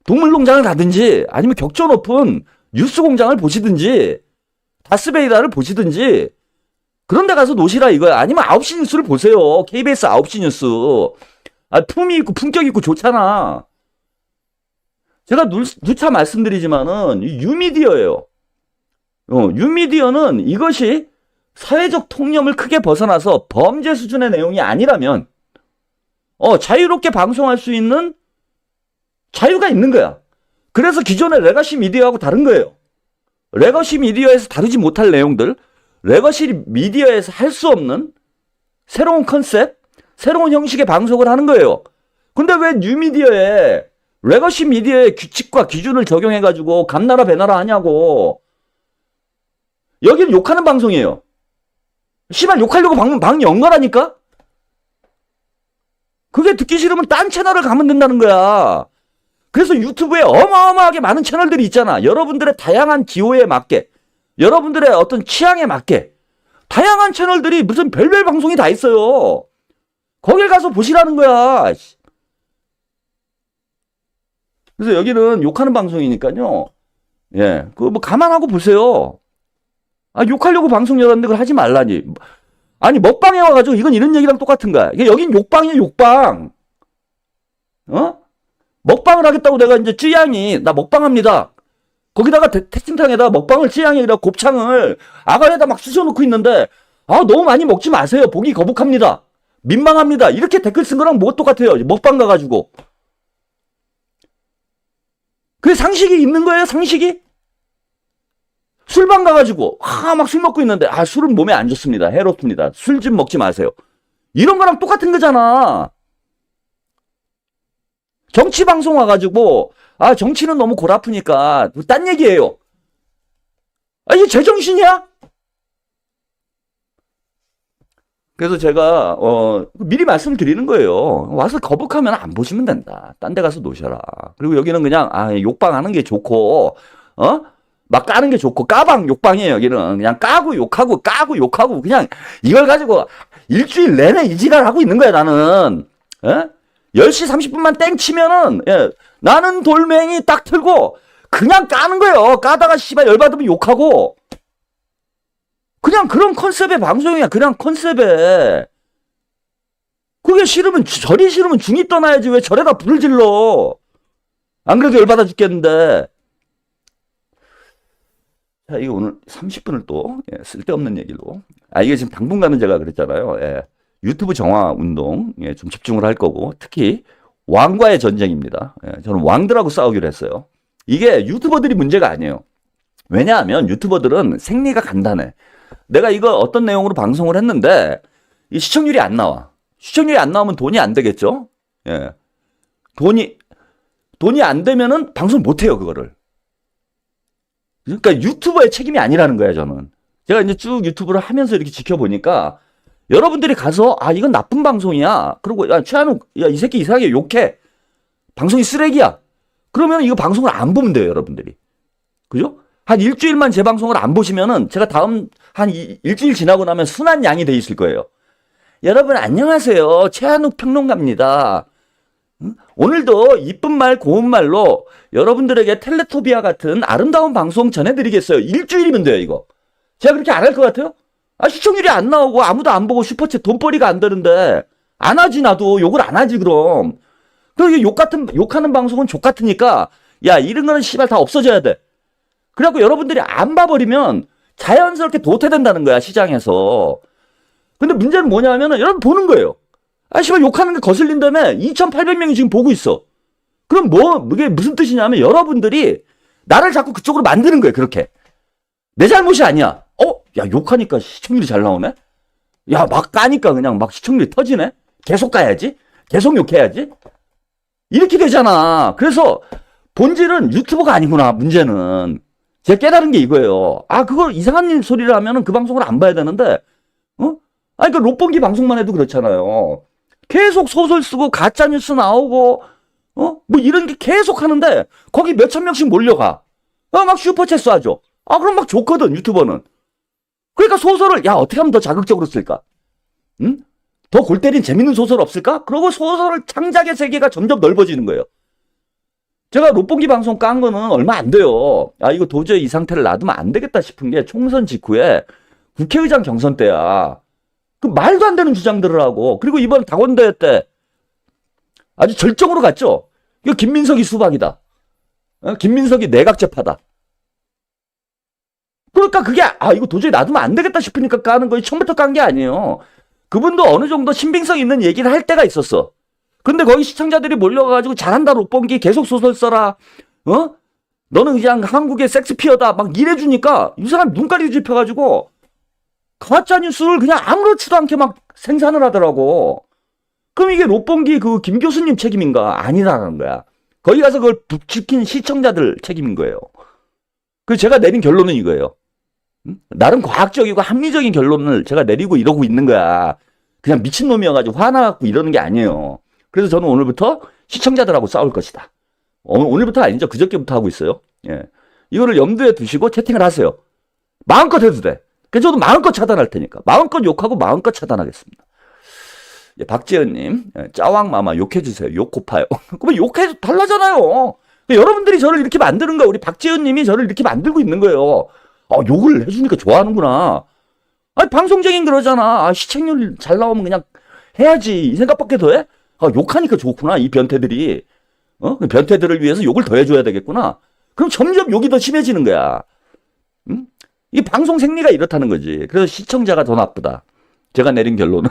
동물농장을 가든지, 아니면 격조 높은 뉴스 공장을 보시든지, 다스베이다를 보시든지, 그런 데 가서 노시라 이거야. 아니면 9시 뉴스를 보세요. KBS 9시 뉴스. 아, 품이 있고 품격 있고 좋잖아. 제가 누차 말씀드리지만은 유미디어예요. 유미디어는 이것이 사회적 통념을 크게 벗어나서 범죄 수준의 내용이 아니라면 자유롭게 방송할 수 있는 자유가 있는 거야. 그래서 기존의 레거시 미디어하고 다른 거예요. 레거시 미디어에서 다루지 못할 내용들, 레거시 미디어에서 할 수 없는 새로운 컨셉, 새로운 형식의 방송을 하는 거예요. 근데 왜 뉴미디어에 레거시 미디어의 규칙과 기준을 적용해가지고 감나라 배나라 하냐고. 여기는 욕하는 방송이에요. 씨발 욕하려고 방 연 거라니까? 그게 듣기 싫으면 딴 채널을 가면 된다는 거야. 그래서 유튜브에 어마어마하게 많은 채널들이 있잖아. 여러분들의 다양한 기호에 맞게, 여러분들의 어떤 취향에 맞게 다양한 채널들이 무슨 별별 방송이 다 있어요. 거길 가서 보시라는 거야. 그래서 여기는 욕하는 방송이니까요. 예, 그거 뭐 감안하고 보세요. 아, 욕하려고 방송 열었는데 그걸 하지 말라니. 아니, 먹방에 와가지고 이건 이런 얘기랑 똑같은 거야. 여긴 욕방이야, 욕방. 먹방을 하겠다고 내가 이제 쯔양이, 나 먹방합니다. 거기다가 태칭탕에다 먹방을 쯔양이라 곱창을 아가리에다 막 쑤셔놓고 있는데, 아, 너무 많이 먹지 마세요. 보기 거북합니다. 민망합니다. 이렇게 댓글 쓴 거랑 뭐 똑같아요. 먹방 가가지고. 그게 상식이 있는 거예요, 상식이? 술방 가가지고, 막 술 먹고 있는데, 아, 술은 몸에 안 좋습니다. 해롭습니다. 술 좀 먹지 마세요. 이런 거랑 똑같은 거잖아. 정치 방송 와가지고, 아, 정치는 너무 골 아프니까, 딴 얘기예요. 아, 이게 제정신이야? 그래서 제가, 미리 말씀을 드리는 거예요. 와서 거북하면 안 보시면 된다. 딴 데 가서 노셔라. 그리고 여기는 그냥, 욕방 하는 게 좋고, 막 까는 게 좋고, 까방 욕방이에요, 여기는. 그냥 까고 욕하고, 그냥 이걸 가지고 일주일 내내 이 지랄 하고 있는 거야, 나는. 예? 10시 30분만 땡 치면은, 예, 나는 돌멩이 딱 틀고, 그냥 까는 거예요. 까다가 씨발 열받으면 욕하고. 그냥 그런 컨셉의 방송이야. 그냥 컨셉에. 그게 싫으면, 절이 싫으면 중이 떠나야지. 왜 절에다 불을 질러. 안 그래도 열받아 죽겠는데. 자, 이거 오늘 30분을 또, 예, 쓸데없는 얘기로. 이게 지금 당분간은 제가 그랬잖아요. 예, 유튜브 정화 운동, 예, 좀 집중을 할 거고, 특히 왕과의 전쟁입니다. 예, 저는 왕들하고 싸우기로 했어요. 이게 유튜버들이 문제가 아니에요. 왜냐하면 유튜버들은 생리가 간단해. 내가 이거 어떤 내용으로 방송을 했는데 이 시청률이 안 나와. 시청률이 안 나오면 돈이 안 되겠죠? 예. 돈이 안 되면은 방송 못 해요, 그거를. 그러니까 유튜버의 책임이 아니라는 거야, 저는. 제가 이제 쭉 유튜브를 하면서 이렇게 지켜보니까 여러분들이 가서 아, 이건 나쁜 방송이야. 그리고 야, 최한욱, 야, 이 새끼 이상하게 욕해. 방송이 쓰레기야. 그러면 이거 방송을 안 보면 돼요, 여러분들이. 그죠? 한 일주일만 제 방송을 안 보시면은 제가 다음 한 일주일 지나고 나면 순한 양이 돼 있을 거예요. 여러분 안녕하세요. 최한욱 평론가입니다. 오늘도 이쁜 말 고운 말로 여러분들에게 텔레토비아 같은 아름다운 방송 전해드리겠어요. 일주일이면 돼요, 이거. 제가 그렇게 안 할 것 같아요? 아, 시청률이 안 나오고 아무도 안 보고 슈퍼챗 돈벌이가 안 되는데 안 하지. 나도 욕을 안 하지. 그럼 욕하는 방송은 족같으니까 야, 이런 거는 씨발 다 없어져야 돼. 그래갖고 여러분들이 안 봐버리면 자연스럽게 도태된다는 거야, 시장에서. 근데 문제는 뭐냐면은 여러분 보는 거예요. 아, 씨발 욕하는 게 거슬린다며 2,800명이 지금 보고 있어. 그럼 이게 무슨 뜻이냐면 여러분들이 나를 자꾸 그쪽으로 만드는 거예요, 그렇게. 내 잘못이 아니야. 야, 욕하니까 시청률이 잘 나오네? 야, 막 까니까 그냥 막 시청률이 터지네? 계속 까야지? 계속 욕해야지? 이렇게 되잖아. 그래서 본질은 유튜버가 아니구나, 문제는. 제가 깨달은 게 이거예요. 아, 그걸 이상한 소리를 하면은 그 방송을 안 봐야 되는데, 아니, 그 롯본기 방송만 해도 그렇잖아요. 계속 소설 쓰고 가짜뉴스 나오고, 뭐 이런 게 계속 하는데, 거기 몇천 명씩 몰려가. 막 슈퍼챗 쏴줘. 아, 그럼 막 좋거든, 유튜버는. 그러니까 소설을, 야, 어떻게 하면 더 자극적으로 쓸까? 응? 더 골 때린 재밌는 소설 없을까? 그러고 소설을 창작의 세계가 점점 넓어지는 거예요. 제가 롯본기 방송 깐 거는 얼마 안 돼요. 아, 이거 도저히 이 상태를 놔두면 안 되겠다 싶은 게 총선 직후에 국회의장 경선 때야. 그 말도 안 되는 주장들을 하고, 그리고 이번 당원대회 때 아주 절정으로 갔죠. 이거 김민석이 수박이다. 김민석이 내각제파다. 그러니까 그게 이거 도저히 놔두면 안 되겠다 싶으니까 까는 거지 처음부터 깐 게 아니에요. 그분도 어느 정도 신빙성 있는 얘기를 할 때가 있었어. 근데 거기 시청자들이 몰려가가지고 잘한다 롯본기 계속 소설 써라. 너는 그냥 한국의 섹스피어다 막 이래주니까 이 사람 눈깔이 뒤집혀가지고 가짜뉴스를 그냥 아무렇지도 않게 막 생산을 하더라고. 그럼 이게 롯본기 그 김 교수님 책임인가? 아니라는 거야. 거기 가서 그걸 북치킨 시청자들 책임인 거예요. 그래서 제가 내린 결론은 이거예요. 나름 과학적이고 합리적인 결론을 제가 내리고 이러고 있는 거야. 그냥 미친놈이어가지고 화나갖고 이러는 게 아니에요. 그래서 저는 오늘부터 시청자들하고 싸울 것이다. 오늘부터 아니죠. 그저께부터 하고 있어요. 예. 이거를 염두에 두시고 채팅을 하세요. 마음껏 해도 돼. 그래서 저도 마음껏 차단할 테니까. 마음껏 욕하고 마음껏 차단하겠습니다. 예, 박지현님, 짜왕마마 욕해주세요. 욕 고파요. 그러면 욕해도 달라잖아요. 여러분들이 저를 이렇게 만드는 거야. 우리 박지현님이 저를 이렇게 만들고 있는 거예요. 욕을 해주니까 좋아하는구나. 아니, 방송쟁인 그러잖아. 시청률 잘 나오면 그냥 해야지. 이 생각밖에 더 해? 욕하니까 좋구나. 이 변태들이. 그 변태들을 위해서 욕을 더 해줘야 되겠구나. 그럼 점점 욕이 더 심해지는 거야. 응? 이 방송 생리가 이렇다는 거지. 그래서 시청자가 더 나쁘다. 제가 내린 결론은.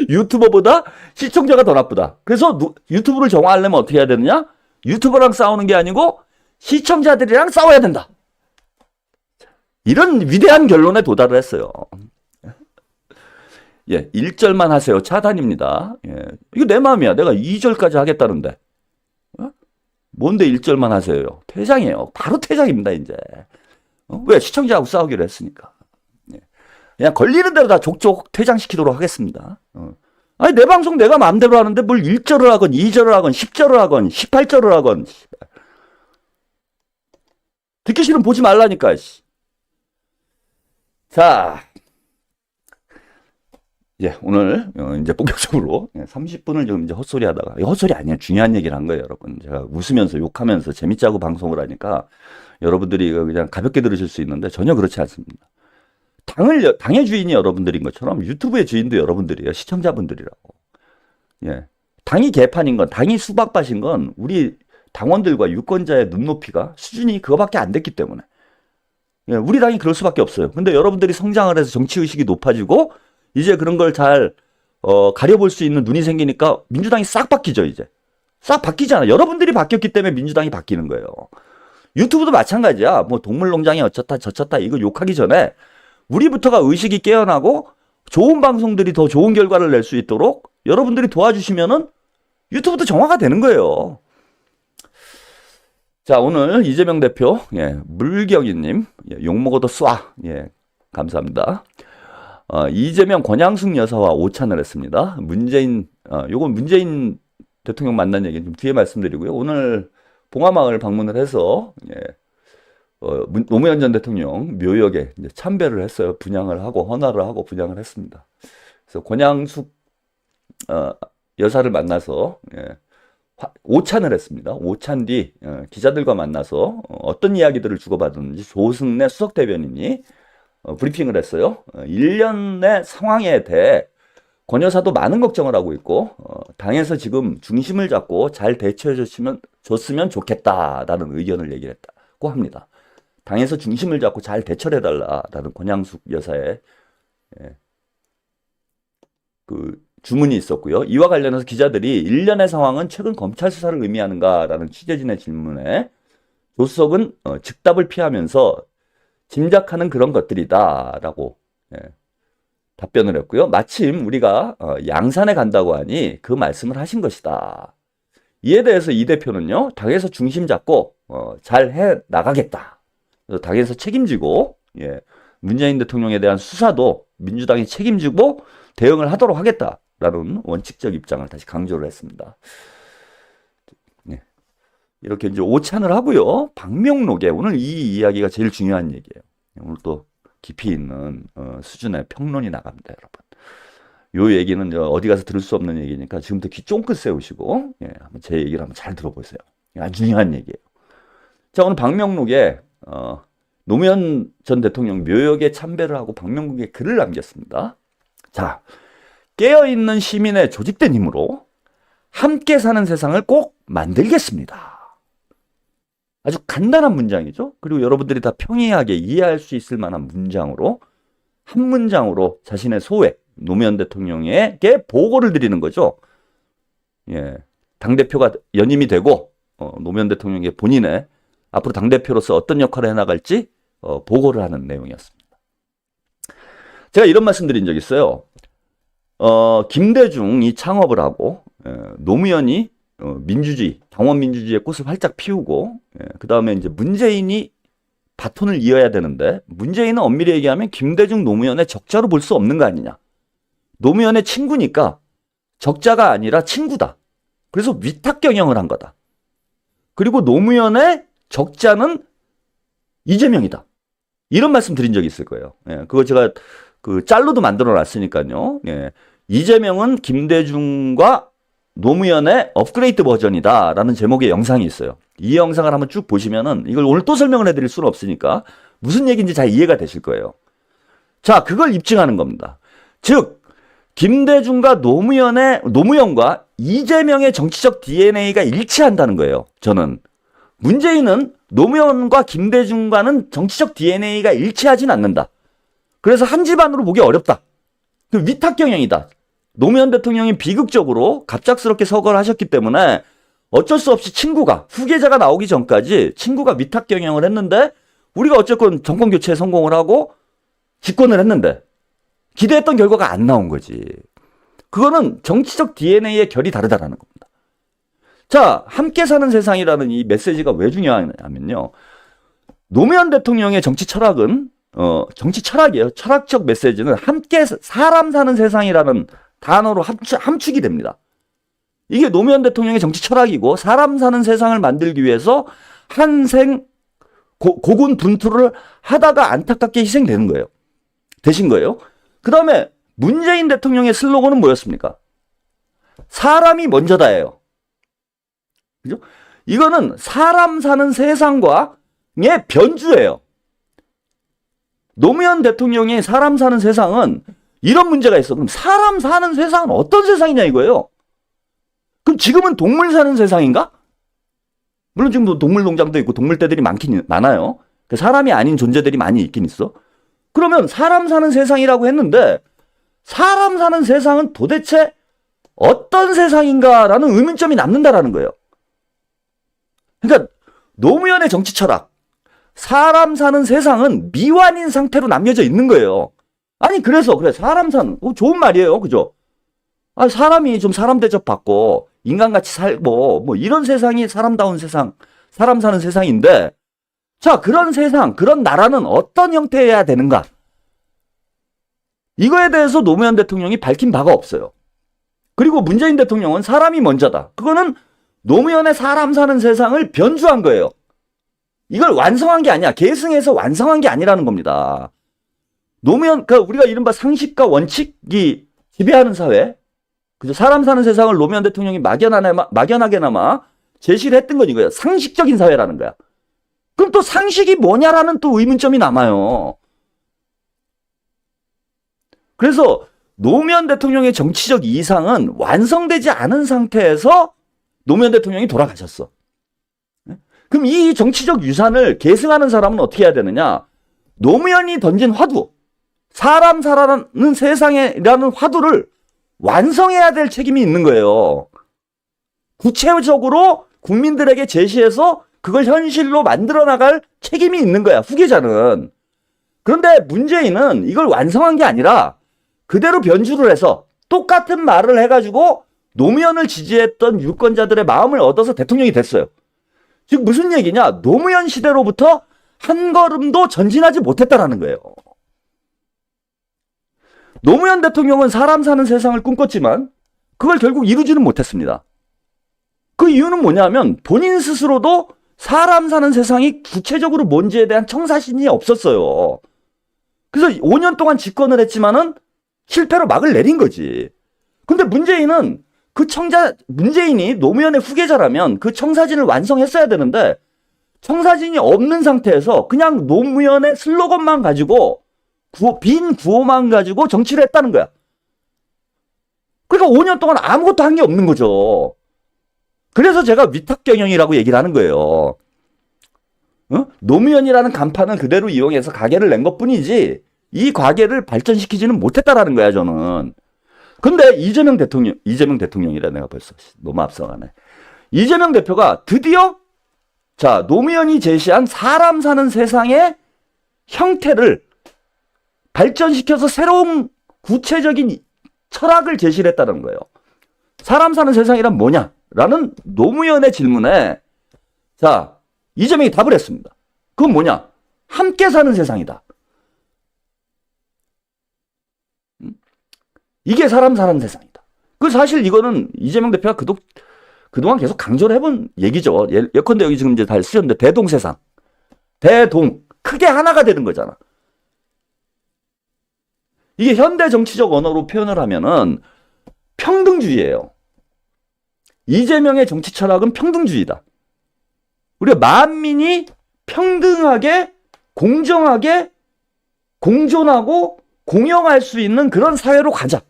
유튜버보다 시청자가 더 나쁘다. 그래서 유튜브를 정화하려면 어떻게 해야 되느냐? 유튜버랑 싸우는 게 아니고 시청자들이랑 싸워야 된다. 이런 위대한 결론에 도달을 했어요. 예, 1절만 하세요. 차단입니다. 예, 이거 내 마음이야. 내가 2절까지 하겠다는데. 뭔데 1절만 하세요? 퇴장이에요. 바로 퇴장입니다, 이제. 왜? 시청자하고 싸우기로 했으니까. 예. 그냥 걸리는 대로 다 족족 퇴장시키도록 하겠습니다. 아니, 내 방송 내가 마음대로 하는데 뭘 1절을 하건 2절을 하건 10절을 하건 18절을 하건. 듣기 싫으면 보지 말라니까. 자, 예, 오늘 이제 본격적으로 30분을 좀 이제 헛소리 하다가, 헛소리 아니야. 중요한 얘기를 한 거예요, 여러분. 제가 웃으면서 욕하면서 재밌자고 방송을 하니까 여러분들이 그냥 가볍게 들으실 수 있는데 전혀 그렇지 않습니다. 당의 주인이 여러분들인 것처럼 유튜브의 주인도 여러분들이에요. 시청자분들이라고. 예. 당이 개판인 건, 당이 수박밭인 건 우리 당원들과 유권자의 눈높이가 수준이 그거밖에 안 됐기 때문에. 예, 우리 당이 그럴 수밖에 없어요. 근데 여러분들이 성장을 해서 정치의식이 높아지고 이제 그런 걸 잘 가려볼 수 있는 눈이 생기니까 민주당이 싹 바뀌죠, 이제. 싹 바뀌잖아. 여러분들이 바뀌었기 때문에 민주당이 바뀌는 거예요. 유튜브도 마찬가지야. 뭐 동물농장이 어쩌다 저쩌다 이거 욕하기 전에 우리부터가 의식이 깨어나고 좋은 방송들이 더 좋은 결과를 낼 수 있도록 여러분들이 도와주시면은 유튜브도 정화가 되는 거예요. 자, 오늘 이재명 대표, 물경이님, 욕먹어도 쏴. 감사합니다. 이재명 권양숙 여사와 오찬을 했습니다. 요건 문재인 대통령 만난 얘기는 좀 뒤에 말씀드리고요. 오늘 봉화마을 방문을 해서, 노무현 전 대통령 묘역에 이제 참배를 했어요. 분향을 하고, 헌화를 하고 분향을 했습니다. 그래서 권양숙, 여사를 만나서, 오찬을 했습니다. 오찬 뒤 기자들과 만나서 어떤 이야기들을 주고받았는지 조승래 수석 대변인이 브리핑을 했어요. 1년의 상황에 대해 권 여사도 많은 걱정을 하고 있고 당에서 지금 중심을 잡고 잘 대처해 줬으면 좋겠다라는 의견을 얘기를 했다고 합니다. 당에서 중심을 잡고 잘 대처를 해달라라는 권양숙 여사의 주문이 있었고요. 이와 관련해서 기자들이 일련의 상황은 최근 검찰 수사를 의미하는가라는 취재진의 질문에 조 수석은 즉답을 피하면서 짐작하는 그런 것들이다라고 답변을 했고요. 마침 우리가 양산에 간다고 하니 그 말씀을 하신 것이다. 이에 대해서 이 대표는요. 당에서 중심 잡고 잘 해 나가겠다. 그래서 당에서 책임지고 문재인 대통령에 대한 수사도 민주당이 책임지고 대응을 하도록 하겠다. 라는 원칙적 입장을 다시 강조를 했습니다. 이렇게 이제 오찬을 하고요. 방명록에 오늘 이 이야기가 제일 중요한 얘기예요. 오늘 또 깊이 있는 수준의 평론이 나갑니다, 여러분. 요 얘기는 어디 가서 들을 수 없는 얘기니까 지금부터 귀 쫑긋 세우시고 한번 제 얘기를 한번 잘 들어보세요. 아주 중요한 얘기예요. 자, 오늘 방명록에 노무현 전 대통령 묘역에 참배를 하고 방명록에 글을 남겼습니다. 자, 깨어있는 시민의 조직된 힘으로 함께 사는 세상을 꼭 만들겠습니다. 아주 간단한 문장이죠. 그리고 여러분들이 다 평이하게 이해할 수 있을 만한 문장으로 한 문장으로 자신의 소회 노무현 대통령에게 보고를 드리는 거죠. 당대표가 연임이 되고 노무현 대통령에게 본인의 앞으로 당대표로서 어떤 역할을 해나갈지 보고를 하는 내용이었습니다. 제가 이런 말씀 드린 적 있어요. 김대중이 창업을 하고 노무현이 민주주의, 당원 민주주의의 꽃을 활짝 피우고 그 다음에 이제 문재인이 바톤을 이어야 되는데 문재인은 엄밀히 얘기하면 김대중 노무현의 적자로 볼 수 없는 거 아니냐. 노무현의 친구니까 적자가 아니라 친구다. 그래서 위탁 경영을 한 거다. 그리고 노무현의 적자는 이재명이다. 이런 말씀 드린 적이 있을 거예요. 그거 제가 짤로도 만들어 놨으니까요. 이재명은 김대중과 노무현의 업그레이드 버전이다 라는 제목의 영상이 있어요. 이 영상을 한번 쭉 보시면은 이걸 오늘 또 설명을 해드릴 수는 없으니까 무슨 얘기인지 잘 이해가 되실 거예요. 자, 그걸 입증하는 겁니다. 즉 김대중과 노무현과 이재명의 정치적 DNA가 일치한다는 거예요. 저는 문재인은 노무현과 김대중과는 정치적 DNA가 일치하진 않는다. 그래서 한 집안으로 보기 어렵다. 그 위탁 경영이다. 노무현 대통령이 비극적으로 갑작스럽게 서거를 하셨기 때문에 어쩔 수 없이 친구가 후계자가 나오기 전까지 친구가 위탁 경영을 했는데 우리가 어쨌건 정권 교체에 성공을 하고 집권을 했는데 기대했던 결과가 안 나온 거지. 그거는 정치적 DNA의 결이 다르다라는 겁니다. 자, 함께 사는 세상이라는 이 메시지가 왜 중요하냐면요. 노무현 대통령의 정치 철학은 정치 철학이에요. 철학적 메시지는 함께 사람 사는 세상이라는 단어로 함축이 됩니다. 이게 노무현 대통령의 정치 철학이고 사람 사는 세상을 만들기 위해서 한생 고군분투를 하다가 안타깝게 희생되는 거예요. 되신 거예요. 그 다음에 문재인 대통령의 슬로건은 뭐였습니까? 사람이 먼저다예요. 그죠? 이거는 사람 사는 세상과의 변주예요. 노무현 대통령의 사람 사는 세상은 이런 문제가 있어. 그럼 사람 사는 세상은 어떤 세상이냐 이거예요. 그럼 지금은 동물 사는 세상인가? 물론 지금 동물 농장도 있고 동물떼들이 많아요. 사람이 아닌 존재들이 많이 있긴 있어. 그러면 사람 사는 세상이라고 했는데 사람 사는 세상은 도대체 어떤 세상인가라는 의문점이 남는다라는 거예요. 그러니까 노무현의 정치 철학, 사람 사는 세상은 미완인 상태로 남겨져 있는 거예요. 아니 그래서 그래 사람 사는 좋은 말이에요, 그죠? 아 사람이 좀 사람 대접받고 인간같이 살고 뭐 이런 세상이 사람다운 세상, 사람 사는 세상인데, 자 그런 세상, 그런 나라는 어떤 형태여야 되는가? 이거에 대해서 노무현 대통령이 밝힌 바가 없어요. 그리고 문재인 대통령은 사람이 먼저다. 그거는 노무현의 사람 사는 세상을 변주한 거예요. 이걸 완성한 게 아니야. 계승해서 완성한 게 아니라는 겁니다. 노무현, 그러니까 우리가 이른바 상식과 원칙이 지배하는 사회, 그죠? 사람 사는 세상을 노무현 대통령이 막연하게나마 제시를 했던 건 이거예요. 상식적인 사회라는 거야. 그럼 또 상식이 뭐냐라는 또 의문점이 남아요. 그래서 노무현 대통령의 정치적 이상은 완성되지 않은 상태에서 노무현 대통령이 돌아가셨어. 그럼 이 정치적 유산을 계승하는 사람은 어떻게 해야 되느냐? 노무현이 던진 화두, 사람 살아가는 세상이라는 화두를 완성해야 될 책임이 있는 거예요. 구체적으로 국민들에게 제시해서 그걸 현실로 만들어 나갈 책임이 있는 거야, 후계자는. 그런데 문재인은 이걸 완성한 게 아니라 그대로 변주를 해서 똑같은 말을 해가지고 노무현을 지지했던 유권자들의 마음을 얻어서 대통령이 됐어요. 즉 무슨 얘기냐? 노무현 시대로부터 한 걸음도 전진하지 못했다라는 거예요. 노무현 대통령은 사람 사는 세상을 꿈꿨지만 그걸 결국 이루지는 못했습니다. 그 이유는 뭐냐면 본인 스스로도 사람 사는 세상이 구체적으로 뭔지에 대한 청사진이 없었어요. 그래서 5년 동안 집권을 했지만은 실패로 막을 내린 거지. 근데 문재인은 문재인이 노무현의 후계자라면 그 청사진을 완성했어야 되는데 청사진이 없는 상태에서 그냥 노무현의 슬로건만 가지고 빈 구호만 가지고 정치를 했다는 거야. 그러니까 5년 동안 아무것도 한 게 없는 거죠. 그래서 제가 위탁경영이라고 얘기를 하는 거예요. 노무현이라는 간판은 그대로 이용해서 가계를 낸 것뿐이지 이 과계를 발전시키지는 못했다라는 거야, 저는. 근데 이재명 대통령이라 내가 벌써 너무 앞서가네. 이재명 대표가 드디어 자, 노무현이 제시한 사람 사는 세상의 형태를 발전시켜서 새로운 구체적인 철학을 제시를 했다는 거예요. 사람 사는 세상이란 뭐냐? 라는 노무현의 질문에 자, 이재명이 답을 했습니다. 그건 뭐냐? 함께 사는 세상이다. 이게 사람 사는 세상이다. 그 사실 이거는 이재명 대표가 그동안 계속 강조를 해본 얘기죠. 예컨대 여기 지금 이제 다 쓰셨는데 대동세상. 대동. 크게 하나가 되는 거잖아. 이게 현대 정치적 언어로 표현을 하면은 평등주의예요. 이재명의 정치 철학은 평등주의다. 우리가 만민이 평등하게, 공정하게, 공존하고 공영할 수 있는 그런 사회로 가자.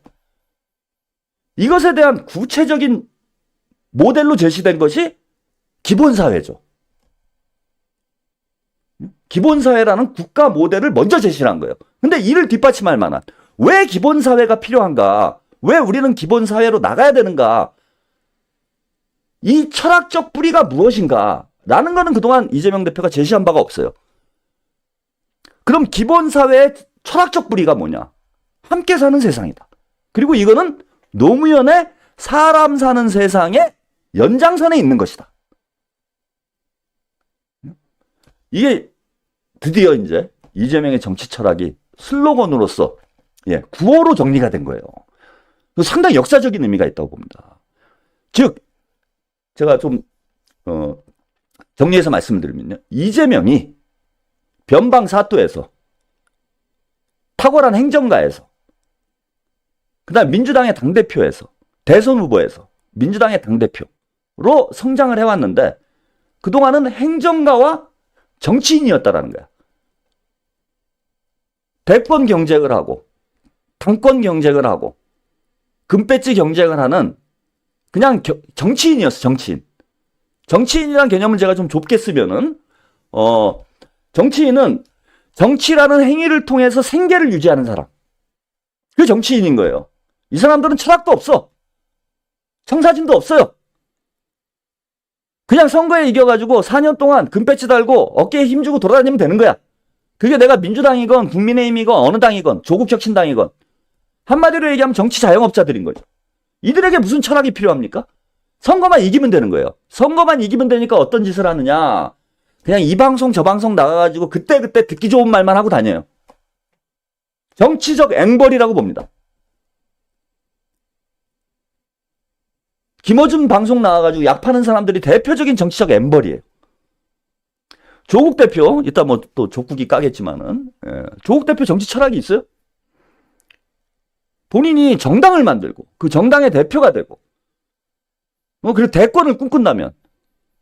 이것에 대한 구체적인 모델로 제시된 것이 기본사회죠. 기본사회라는 국가 모델을 먼저 제시를 한 거예요. 근데 이를 뒷받침할 만한 왜 기본사회가 필요한가? 왜 우리는 기본사회로 나가야 되는가? 이 철학적 뿌리가 무엇인가? 라는 거는 그동안 이재명 대표가 제시한 바가 없어요. 그럼 기본사회의 철학적 뿌리가 뭐냐? 함께 사는 세상이다. 그리고 이거는 노무현의 사람 사는 세상의 연장선에 있는 것이다. 이게 드디어 이제 이재명의 정치 철학이 슬로건으로서 구호로 정리가 된 거예요. 상당히 역사적인 의미가 있다고 봅니다. 즉 제가 좀 정리해서 말씀드리면요. 이재명이 변방사또에서 탁월한 행정가에서 그다음 민주당의 당대표에서 대선 후보에서 민주당의 당대표로 성장을 해왔는데 그동안은 행정가와 정치인이었다라는 거야. 대권 경쟁을 하고 당권 경쟁을 하고 금배지 경쟁을 하는 그냥 정치인이었어. 정치인. 정치인이라는 개념을 제가 좀 좁게 쓰면은 정치인은 정치라는 행위를 통해서 생계를 유지하는 사람. 그게 정치인인 거예요. 이 사람들은 철학도 없어. 청사진도 없어요. 그냥 선거에 이겨가지고 4년 동안 금배지 달고 어깨에 힘주고 돌아다니면 되는 거야. 그게 내가 민주당이건 국민의힘이건 어느 당이건 조국혁신당이건 한마디로 얘기하면 정치 자영업자들인 거죠. 이들에게 무슨 철학이 필요합니까? 선거만 이기면 되는 거예요. 선거만 이기면 되니까 어떤 짓을 하느냐. 그냥 이 방송 저 방송 나가가지고 그때그때 듣기 좋은 말만 하고 다녀요. 정치적 앵벌이라고 봅니다. 김어준 방송 나와가지고 약 파는 사람들이 대표적인 정치적 앵벌이에요. 조국 대표, 이따 뭐 또 족국이 까겠지만은, 조국 대표 정치 철학이 있어요? 본인이 정당을 만들고, 그 정당의 대표가 되고, 그리고 대권을 꿈꾼다면,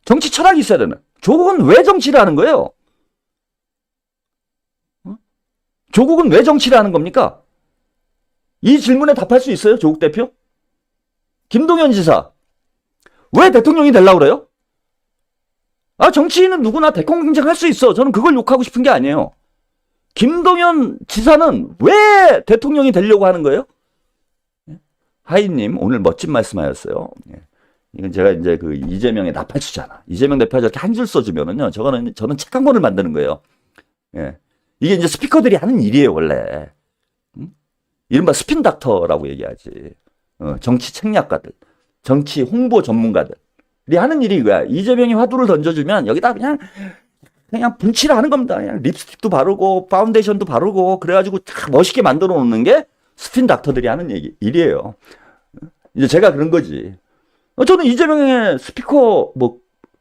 정치 철학이 있어야 되나? 조국은 왜 정치를 하는 거예요? 조국은 왜 정치를 하는 겁니까? 이 질문에 답할 수 있어요, 조국 대표? 김동연 지사, 왜 대통령이 되려고 그래요? 아, 정치인은 누구나 대권 경쟁할 수 있어. 저는 그걸 욕하고 싶은 게 아니에요. 김동연 지사는 왜 대통령이 되려고 하는 거예요? 하이님, 오늘 멋진 말씀하셨어요. 이건 제가 이제 그 이재명의 나팔수잖아. 이재명 대표가 저렇게 한 줄 써주면은요, 저는 책 한 권을 만드는 거예요. 이게 이제 스피커들이 하는 일이에요, 원래. 이른바 스핀 닥터라고 얘기하지. 정치 책략가들, 정치 홍보 전문가들이 하는 일이 이거야. 이재명이 화두를 던져주면 여기다 그냥 분칠을 하는 겁니다. 그냥 립스틱도 바르고 파운데이션도 바르고 그래가지고 딱 멋있게 만들어 놓는 게 스핀 닥터들이 하는 일이에요. 이제 제가 그런 거지. 저는 이재명의 스피커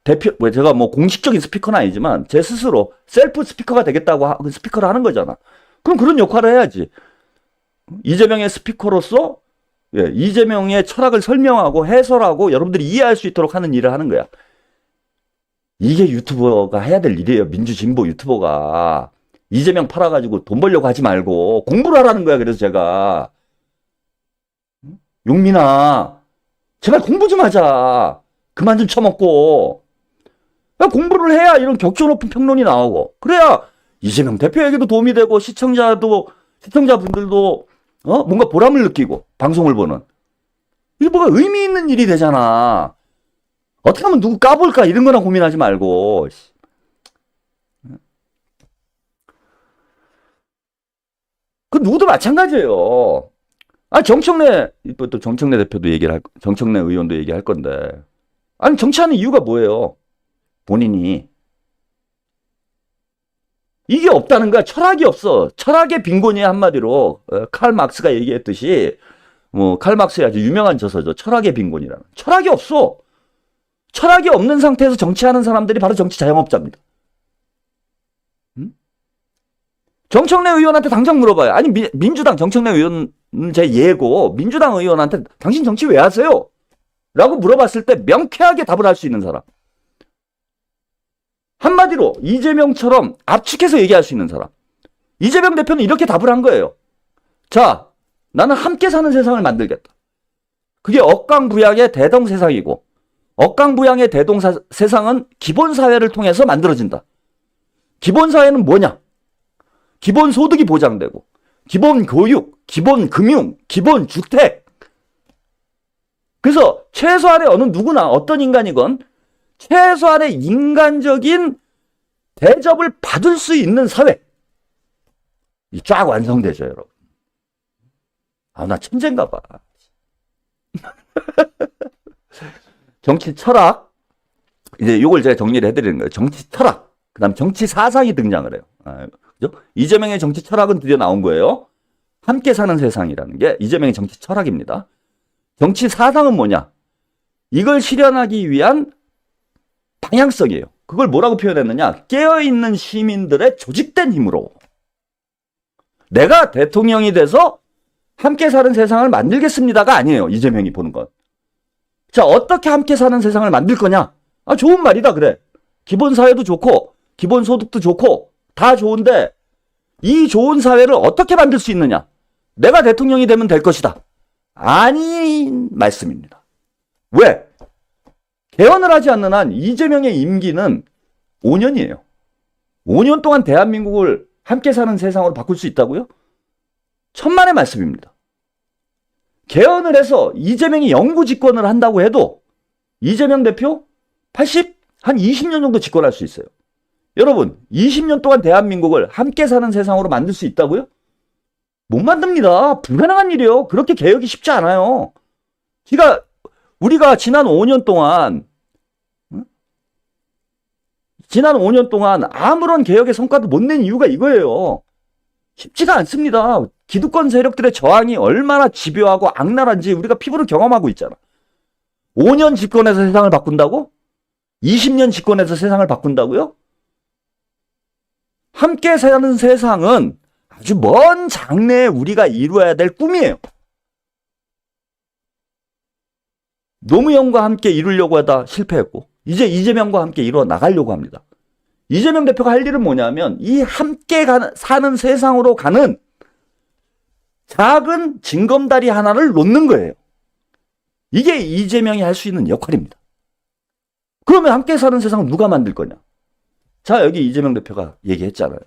대표 제가 공식적인 스피커는 아니지만 제 스스로 셀프 스피커가 되겠다고 스피커를 하는 거잖아. 그럼 그런 역할을 해야지. 이재명의 스피커로서 이재명의 철학을 설명하고 해설하고 여러분들이 이해할 수 있도록 하는 일을 하는 거야. 이게 유튜버가 해야 될 일이에요. 민주진보 유튜버가. 이재명 팔아가지고 돈 벌려고 하지 말고 공부를 하라는 거야. 그래서 제가 용민아 제발 공부 좀 하자. 그만 좀 쳐먹고. 공부를 해야 이런 격조 높은 평론이 나오고 그래야 이재명 대표에게도 도움이 되고 시청자분들도 뭔가 보람을 느끼고 방송을 보는 이게 뭐가 의미 있는 일이 되잖아. 어떻게 하면 누구 까볼까 이런 거나 고민하지 말고. 그 누구도 마찬가지예요. 아, 정청래 또 정청래 대표도 정청래 의원도 얘기할 건데 아니 정치하는 이유가 뭐예요? 본인이 이게 없다는 거야. 철학이 없어. 철학의 빈곤이야. 한마디로 칼 막스가 얘기했듯이 칼 막스의 아주 유명한 저서죠. 철학의 빈곤이라는. 철학이 없어. 철학이 없는 상태에서 정치하는 사람들이 바로 정치 자영업자입니다. 정청래 의원한테 당장 물어봐요. 아니 민주당 정청래 의원은 제 예고 민주당 의원한테 당신 정치 왜 하세요? 라고 물어봤을 때 명쾌하게 답을 할 수 있는 사람. 한마디로 이재명처럼 압축해서 얘기할 수 있는 사람. 이재명 대표는 이렇게 답을 한 거예요. 자, 나는 함께 사는 세상을 만들겠다. 그게 억강부양의 대동세상이고 억강부양의 대동세상은 기본사회를 통해서 만들어진다. 기본사회는 뭐냐? 기본소득이 보장되고 기본교육, 기본금융, 기본주택. 그래서 최소한의 어느 누구나 어떤 인간이건 최소한의 인간적인 대접을 받을 수 있는 사회. 쫙 완성되죠, 여러분. 아, 나 천재인가 봐. 정치 철학. 이제 요걸 제가 정리를 해드리는 거예요. 정치 철학. 그 다음 정치 사상이 등장을 해요. 그죠? 이재명의 정치 철학은 드디어 나온 거예요. 함께 사는 세상이라는 게 이재명의 정치 철학입니다. 정치 사상은 뭐냐? 이걸 실현하기 위한 방향성이에요. 그걸 뭐라고 표현했느냐? 깨어있는 시민들의 조직된 힘으로 내가 대통령이 돼서 함께 사는 세상을 만들겠습니다가 아니에요. 이재명이 보는 건. 자, 어떻게 함께 사는 세상을 만들 거냐? 아, 좋은 말이다 그래. 기본사회도 좋고 기본소득도 좋고 다 좋은데 이 좋은 사회를 어떻게 만들 수 있느냐? 내가 대통령이 되면 될 것이다. 아닌 말씀입니다. 왜? 개헌을 하지 않는 한 이재명의 임기는 5년이에요. 5년 동안 대한민국을 함께 사는 세상으로 바꿀 수 있다고요? 천만의 말씀입니다. 개헌을 해서 이재명이 영구 집권을 한다고 해도 이재명 대표 한 20년 정도 집권할 수 있어요. 여러분, 20년 동안 대한민국을 함께 사는 세상으로 만들 수 있다고요? 못 만듭니다. 불가능한 일이에요. 그렇게 개혁이 쉽지 않아요. 우리가 지난 5년 동안 아무런 개혁의 성과도 못 낸 이유가 이거예요. 쉽지가 않습니다. 기득권 세력들의 저항이 얼마나 집요하고 악랄한지 우리가 피부로 경험하고 있잖아. 5년 집권해서 세상을 바꾼다고? 20년 집권해서 세상을 바꾼다고요? 함께 사는 세상은 아주 먼 장래에 우리가 이루어야 될 꿈이에요. 노무현과 함께 이루려고 하다 실패했고 이제 이재명과 함께 이루어 나가려고 합니다. 이재명 대표가 할 일은 뭐냐면 이 함께 사는 세상으로 가는 작은 징검다리 하나를 놓는 거예요. 이게 이재명이 할 수 있는 역할입니다. 그러면 함께 사는 세상을 누가 만들 거냐? 자, 여기 이재명 대표가 얘기했잖아요.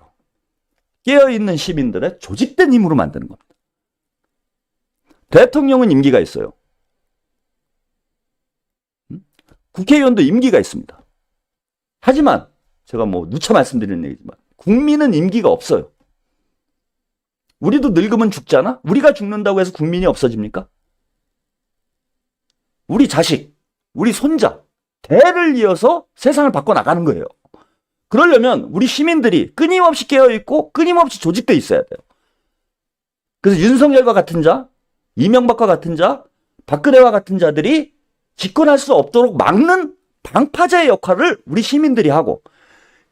깨어있는 시민들의 조직된 힘으로 만드는 겁니다. 대통령은 임기가 있어요. 국회의원도 임기가 있습니다. 하지만 제가 누차 말씀드리는 얘기지만 국민은 임기가 없어요. 우리도 늙으면 죽잖아? 우리가 죽는다고 해서 국민이 없어집니까? 우리 자식, 우리 손자, 대를 이어서 세상을 바꿔나가는 거예요. 그러려면 우리 시민들이 끊임없이 깨어있고 끊임없이 조직돼 있어야 돼요. 그래서 윤석열과 같은 자, 이명박과 같은 자, 박근혜와 같은 자들이 집권할 수 없도록 막는 방파제의 역할을 우리 시민들이 하고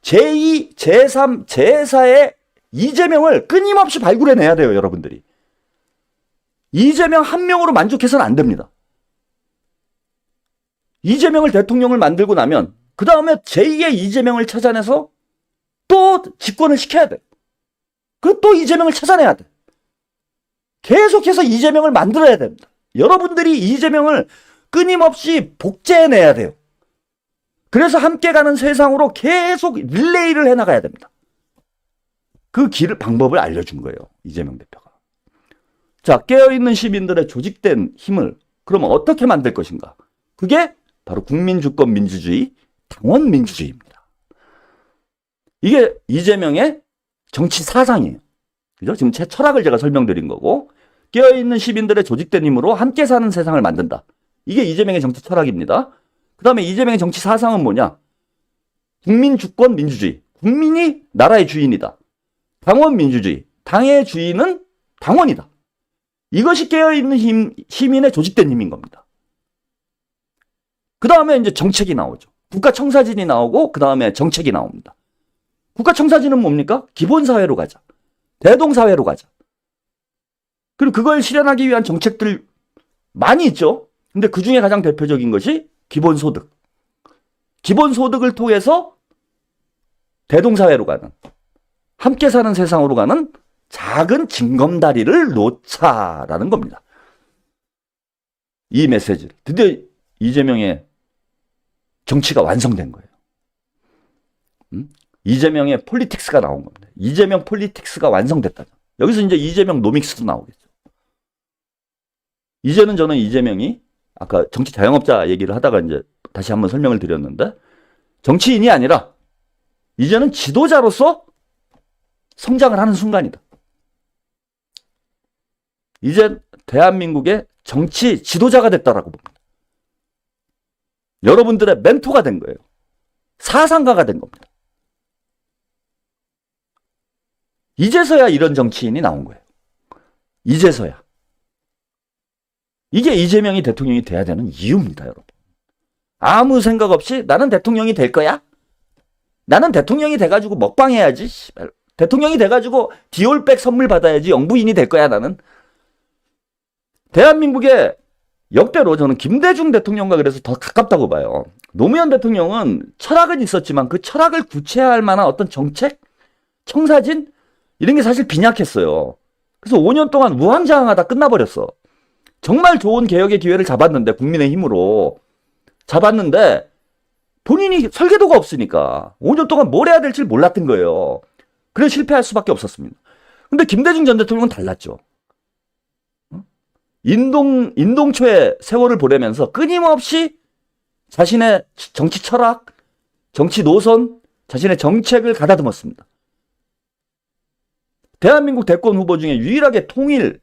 제2, 제3, 제4의 이재명을 끊임없이 발굴해내야 돼요. 여러분들이. 이재명 한 명으로 만족해서는 안 됩니다. 이재명을 대통령을 만들고 나면 그 다음에 제2의 이재명을 찾아내서 또 집권을 시켜야 돼. 그리고 또 이재명을 찾아내야 돼. 계속해서 이재명을 만들어야 됩니다. 여러분들이 이재명을 끊임없이 복제해내야 돼요. 그래서 함께 가는 세상으로 계속 릴레이를 해나가야 됩니다. 그 방법을 알려준 거예요. 이재명 대표가. 자, 깨어있는 시민들의 조직된 힘을 그러면 어떻게 만들 것인가? 그게 바로 국민주권 민주주의, 당원 민주주의입니다. 이게 이재명의 정치 사상이에요. 그죠? 지금 제 철학을 제가 설명드린 거고, 깨어있는 시민들의 조직된 힘으로 함께 사는 세상을 만든다. 이게 이재명의 정치 철학입니다. 그 다음에 이재명의 정치 사상은 뭐냐? 국민주권 민주주의. 국민이 나라의 주인이다. 당원 민주주의. 당의 주인은 당원이다. 이것이 깨어있는 시민의 조직된 힘인 겁니다. 그 다음에 이제 정책이 나오죠. 국가청사진이 나오고 그 다음에 정책이 나옵니다. 국가청사진은 뭡니까? 기본사회로 가자. 대동사회로 가자. 그리고 그걸 실현하기 위한 정책들 많이 있죠. 근데 그 중에 가장 대표적인 것이 기본소득. 기본소득을 통해서 대동사회로 가는, 함께 사는 세상으로 가는 작은 징검다리를 놓자라는 겁니다. 이 메시지를. 드디어 이재명의 정치가 완성된 거예요. 이재명의 폴리틱스가 나온 겁니다. 이재명 폴리틱스가 완성됐다. 여기서 이제 이재명 노믹스도 나오겠죠. 이제는 저는 이재명이 아까 정치 자영업자 얘기를 하다가 이제 다시 한번 설명을 드렸는데 정치인이 아니라 이제는 지도자로서 성장을 하는 순간이다. 이제 대한민국의 정치 지도자가 됐다라고 봅니다. 여러분들의 멘토가 된 거예요. 사상가가 된 겁니다. 이제서야 이런 정치인이 나온 거예요. 이제서야. 이게 이재명이 대통령이 돼야 되는 이유입니다, 여러분. 아무 생각 없이 나는 대통령이 될 거야? 나는 대통령이 돼가지고 먹방해야지. 대통령이 돼가지고 디올백 선물 받아야지. 영부인이 될 거야, 나는. 대한민국의 역대로 저는 김대중 대통령과 그래서 더 가깝다고 봐요. 노무현 대통령은 철학은 있었지만 그 철학을 구체화할 만한 어떤 정책, 청사진 이런 게 사실 빈약했어요. 그래서 5년 동안 우왕좌왕하다 끝나버렸어. 정말 좋은 개혁의 기회를 잡았는데 국민의힘으로 잡았는데 본인이 설계도가 없으니까 5년 동안 뭘 해야 될지 몰랐던 거예요. 그래서 실패할 수밖에 없었습니다. 근데 김대중 전 대통령은 달랐죠. 인동초의 세월을 보내면서 끊임없이 자신의 정치 철학, 정치 노선, 자신의 정책을 가다듬었습니다. 대한민국 대권 후보 중에 유일하게 통일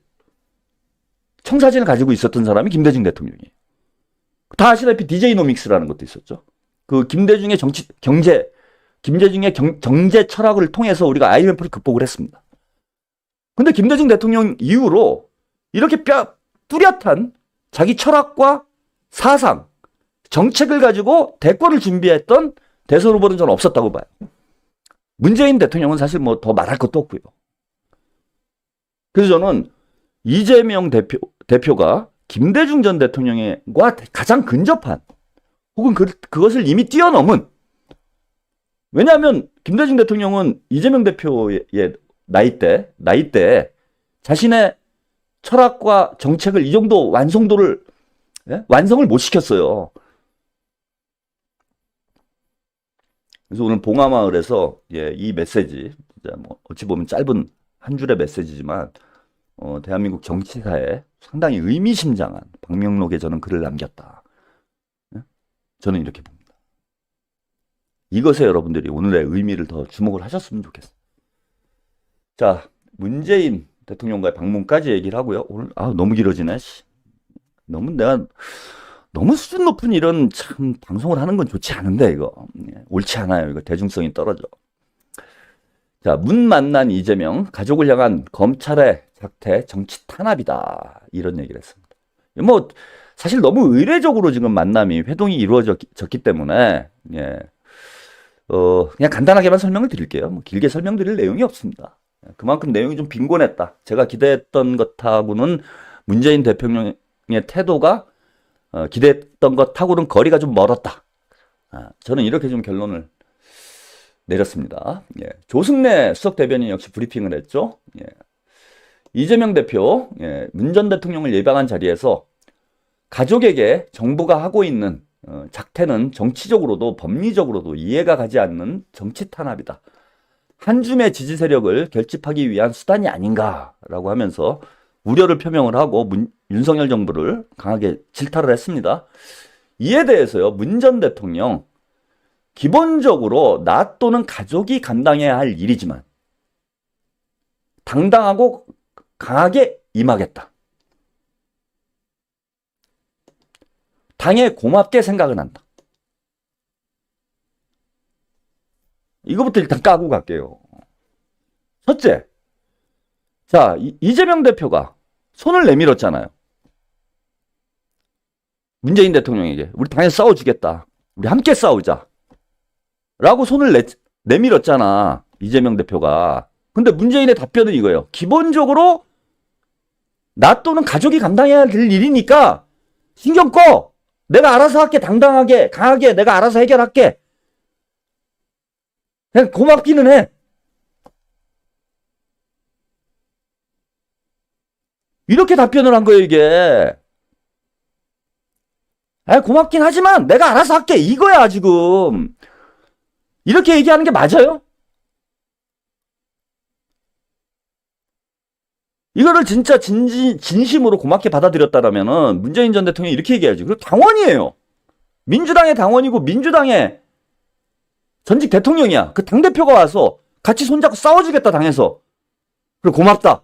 청사진을 가지고 있었던 사람이 김대중 대통령이에요. 다 아시다시피 DJ노믹스라는 것도 있었죠. 그 김대중의 경제 철학을 통해서 우리가 IMF를 극복을 했습니다. 근데 김대중 대통령 이후로 이렇게 뚜렷한 자기 철학과 사상, 정책을 가지고 대권을 준비했던 대선 후보는 저는 없었다고 봐요. 문재인 대통령은 사실 뭐 더 말할 것도 없고요. 그래서 저는 이재명 대표가 김대중 전 대통령과 가장 근접한 혹은 그것을 이미 뛰어넘은, 왜냐하면 김대중 대통령은 이재명 대표의 나이대 자신의 철학과 정책을 이 정도 완성을 못 시켰어요. 그래서 오늘 봉화마을에서 이 메시지, 진짜 뭐 어찌 보면 짧은 한 줄의 메시지지만 대한민국 정치사에 상당히 의미심장한 방명록에 저는 글을 남겼다. 저는 이렇게 봅니다. 이것에 여러분들이 오늘의 의미를 더 주목을 하셨으면 좋겠어요. 자, 문재인 대통령과의 방문까지 얘기를 하고요. 오늘 너무 길어지네. 너무 수준 높은 이런 참 방송을 하는 건 좋지 않은데 이거 옳지 않아요. 이거 대중성이 떨어져. 자, 문 만난 이재명, 가족을 향한 검찰의 작태 정치 탄압이다, 이런 얘기를 했습니다. 뭐 사실 너무 의례적으로 지금 만남이 회동이 이루어졌기 때문에 그냥 간단하게만 설명을 드릴게요. 뭐 길게 설명드릴 내용이 없습니다. 그만큼 내용이 좀 빈곤했다. 제가 기대했던 것하고는 문재인 대통령의 태도가 기대했던 것하고는 거리가 좀 멀었다. 저는 이렇게 좀 결론을 내렸습니다. 조승래 수석 대변인 역시 브리핑을 했죠. 이재명 대표, 문 전 대통령을 예방한 자리에서 가족에게 정부가 하고 있는 작태는 정치적으로도 법리적으로도 이해가 가지 않는 정치 탄압이다. 한 줌의 지지 세력을 결집하기 위한 수단이 아닌가라고 하면서 우려를 표명을 하고 윤석열 정부를 강하게 질타를 했습니다. 이에 대해서요, 문 전 대통령, 기본적으로 나 또는 가족이 감당해야 할 일이지만 당당하고 강하게 임하겠다. 당에 고맙게 생각을 한다. 이거부터 일단 까고 갈게요. 첫째, 자, 이재명 대표가 손을 내밀었잖아요. 문재인 대통령에게 우리 당에서 싸워주겠다. 우리 함께 싸우자. 라고 손을 내밀었잖아, 이재명 대표가. 근데 문재인의 답변은 이거예요. 기본적으로 나 또는 가족이 감당해야 될 일이니까 신경 꺼. 내가 알아서 할게. 당당하게, 강하게 내가 알아서 해결할게. 그냥 고맙기는 해. 이렇게 답변을 한 거예요, 이게. 고맙긴 하지만 내가 알아서 할게. 이거야, 지금. 이렇게 얘기하는 게 맞아요? 이거를 진짜 진심으로 고맙게 받아들였다라면은 문재인 전 대통령이 이렇게 얘기해야지. 그리고 당원이에요. 민주당의 당원이고 민주당의 전직 대통령이야. 그 당대표가 와서 같이 손잡고 싸워주겠다, 당에서. 그리고 고맙다.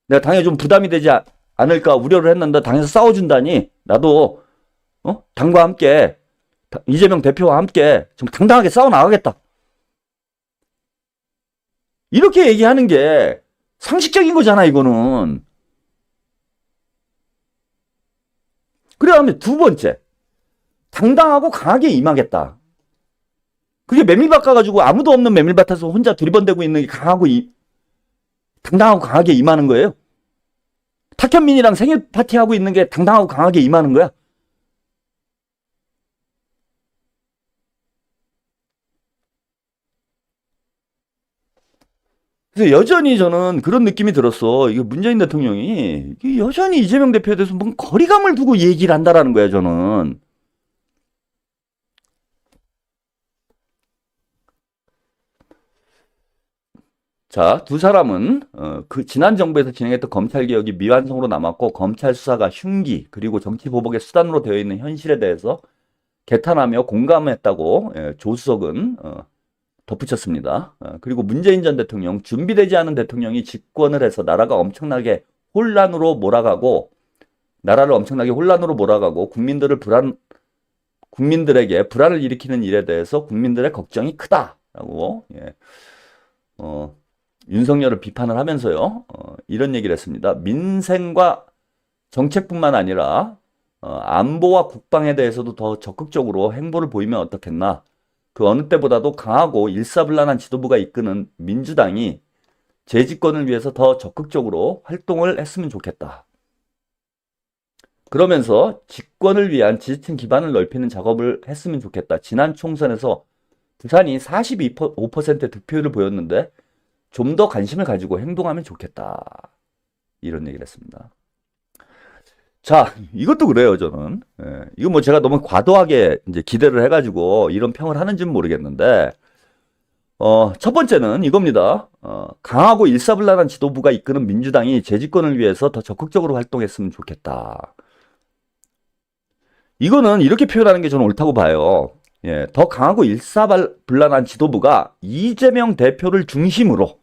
내가 당에 좀 부담이 되지 않을까 우려를 했는데 당에서 싸워준다니 나도 당과 함께 이재명 대표와 함께 좀 당당하게 싸워나가겠다. 이렇게 얘기하는 게 상식적인 거잖아, 이거는. 그 다음에 두 번째, 당당하고 강하게 임하겠다. 그게 메밀밭 가가지고 아무도 없는 메밀밭에서 혼자 두리번대고 있는 게 당당하고 강하게 임하는 거예요. 탁현민이랑 생일 파티하고 있는 게 당당하고 강하게 임하는 거야. 그래서 여전히 저는 그런 느낌이 들었어. 이거 문재인 대통령이 여전히 이재명 대표에 대해서 뭔 거리감을 두고 얘기를 한다라는 거야, 저는. 자, 두 사람은 그 지난 정부에서 진행했던 검찰 개혁이 미완성으로 남았고 검찰 수사가 흉기 그리고 정치 보복의 수단으로 되어 있는 현실에 대해서 개탄하며 공감했다고 조수석은 덧붙였습니다. 그리고 문재인 전 대통령, 준비되지 않은 대통령이 집권을 해서 나라를 엄청나게 혼란으로 몰아가고 국민들에게 불안을 일으키는 일에 대해서 국민들의 걱정이 크다라고 윤석열을 비판을 하면서요. 이런 얘기를 했습니다. 민생과 정책뿐만 아니라 안보와 국방에 대해서도 더 적극적으로 행보를 보이면 어떻겠나. 그 어느 때보다도 강하고 일사불란한 지도부가 이끄는 민주당이 재집권을 위해서 더 적극적으로 활동을 했으면 좋겠다. 그러면서 집권을 위한 지지층 기반을 넓히는 작업을 했으면 좋겠다. 지난 총선에서 부산이 42% 득표율을 보였는데 좀 더 관심을 가지고 행동하면 좋겠다. 이런 얘기를 했습니다. 자, 이것도 그래요, 저는. 이거 뭐 제가 너무 과도하게 이제 기대를 해가지고 이런 평을 하는지는 모르겠는데, 첫 번째는 이겁니다. 강하고 일사불란한 지도부가 이끄는 민주당이 재집권을 위해서 더 적극적으로 활동했으면 좋겠다. 이거는 이렇게 표현하는 게 저는 옳다고 봐요. 더 강하고 일사불란한 지도부가 이재명 대표를 중심으로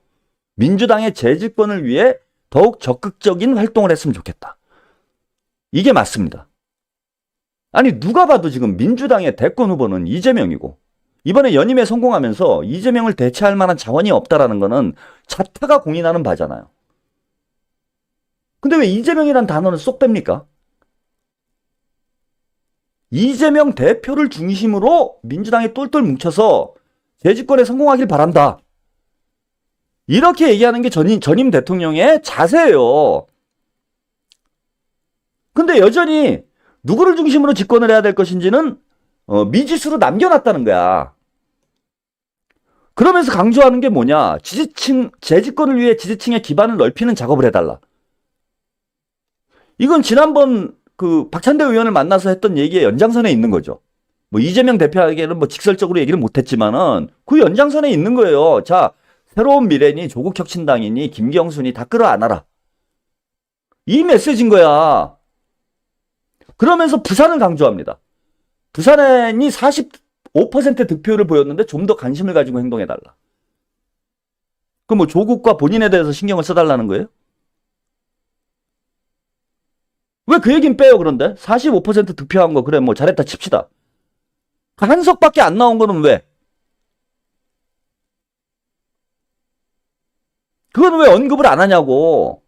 민주당의 재집권을 위해 더욱 적극적인 활동을 했으면 좋겠다. 이게 맞습니다. 아니 누가 봐도 지금 민주당의 대권 후보는 이재명이고 이번에 연임에 성공하면서 이재명을 대체할 만한 자원이 없다라는 거는 자타가 공인하는 바잖아요. 근데 왜 이재명이란 단어는 쏙 뺍니까? 이재명 대표를 중심으로 민주당이 똘똘 뭉쳐서 재집권에 성공하길 바란다. 이렇게 얘기하는 게 전임 대통령의 자세예요. 근데 여전히 누구를 중심으로 집권을 해야 될 것인지는 미지수로 남겨놨다는 거야. 그러면서 강조하는 게 뭐냐? 재집권을 위해 지지층의 기반을 넓히는 작업을 해달라. 이건 지난번 그 박찬대 의원을 만나서 했던 얘기의 연장선에 있는 거죠. 뭐 이재명 대표에게는 뭐 직설적으로 얘기를 못했지만은 그 연장선에 있는 거예요. 자, 새로운 미래니 조국 혁신당이니 김경순이 다 끌어안아라. 이 메시지인 거야. 그러면서 부산을 강조합니다. 부산이 45% 득표율을 보였는데 좀 더 관심을 가지고 행동해달라. 그럼 뭐 조국과 본인에 대해서 신경을 써달라는 거예요? 왜 그 얘기는 빼요, 그런데? 45% 득표한 거, 그래, 뭐 잘했다 칩시다. 한석밖에 안 나온 거는 왜? 그건 왜 언급을 안 하냐고.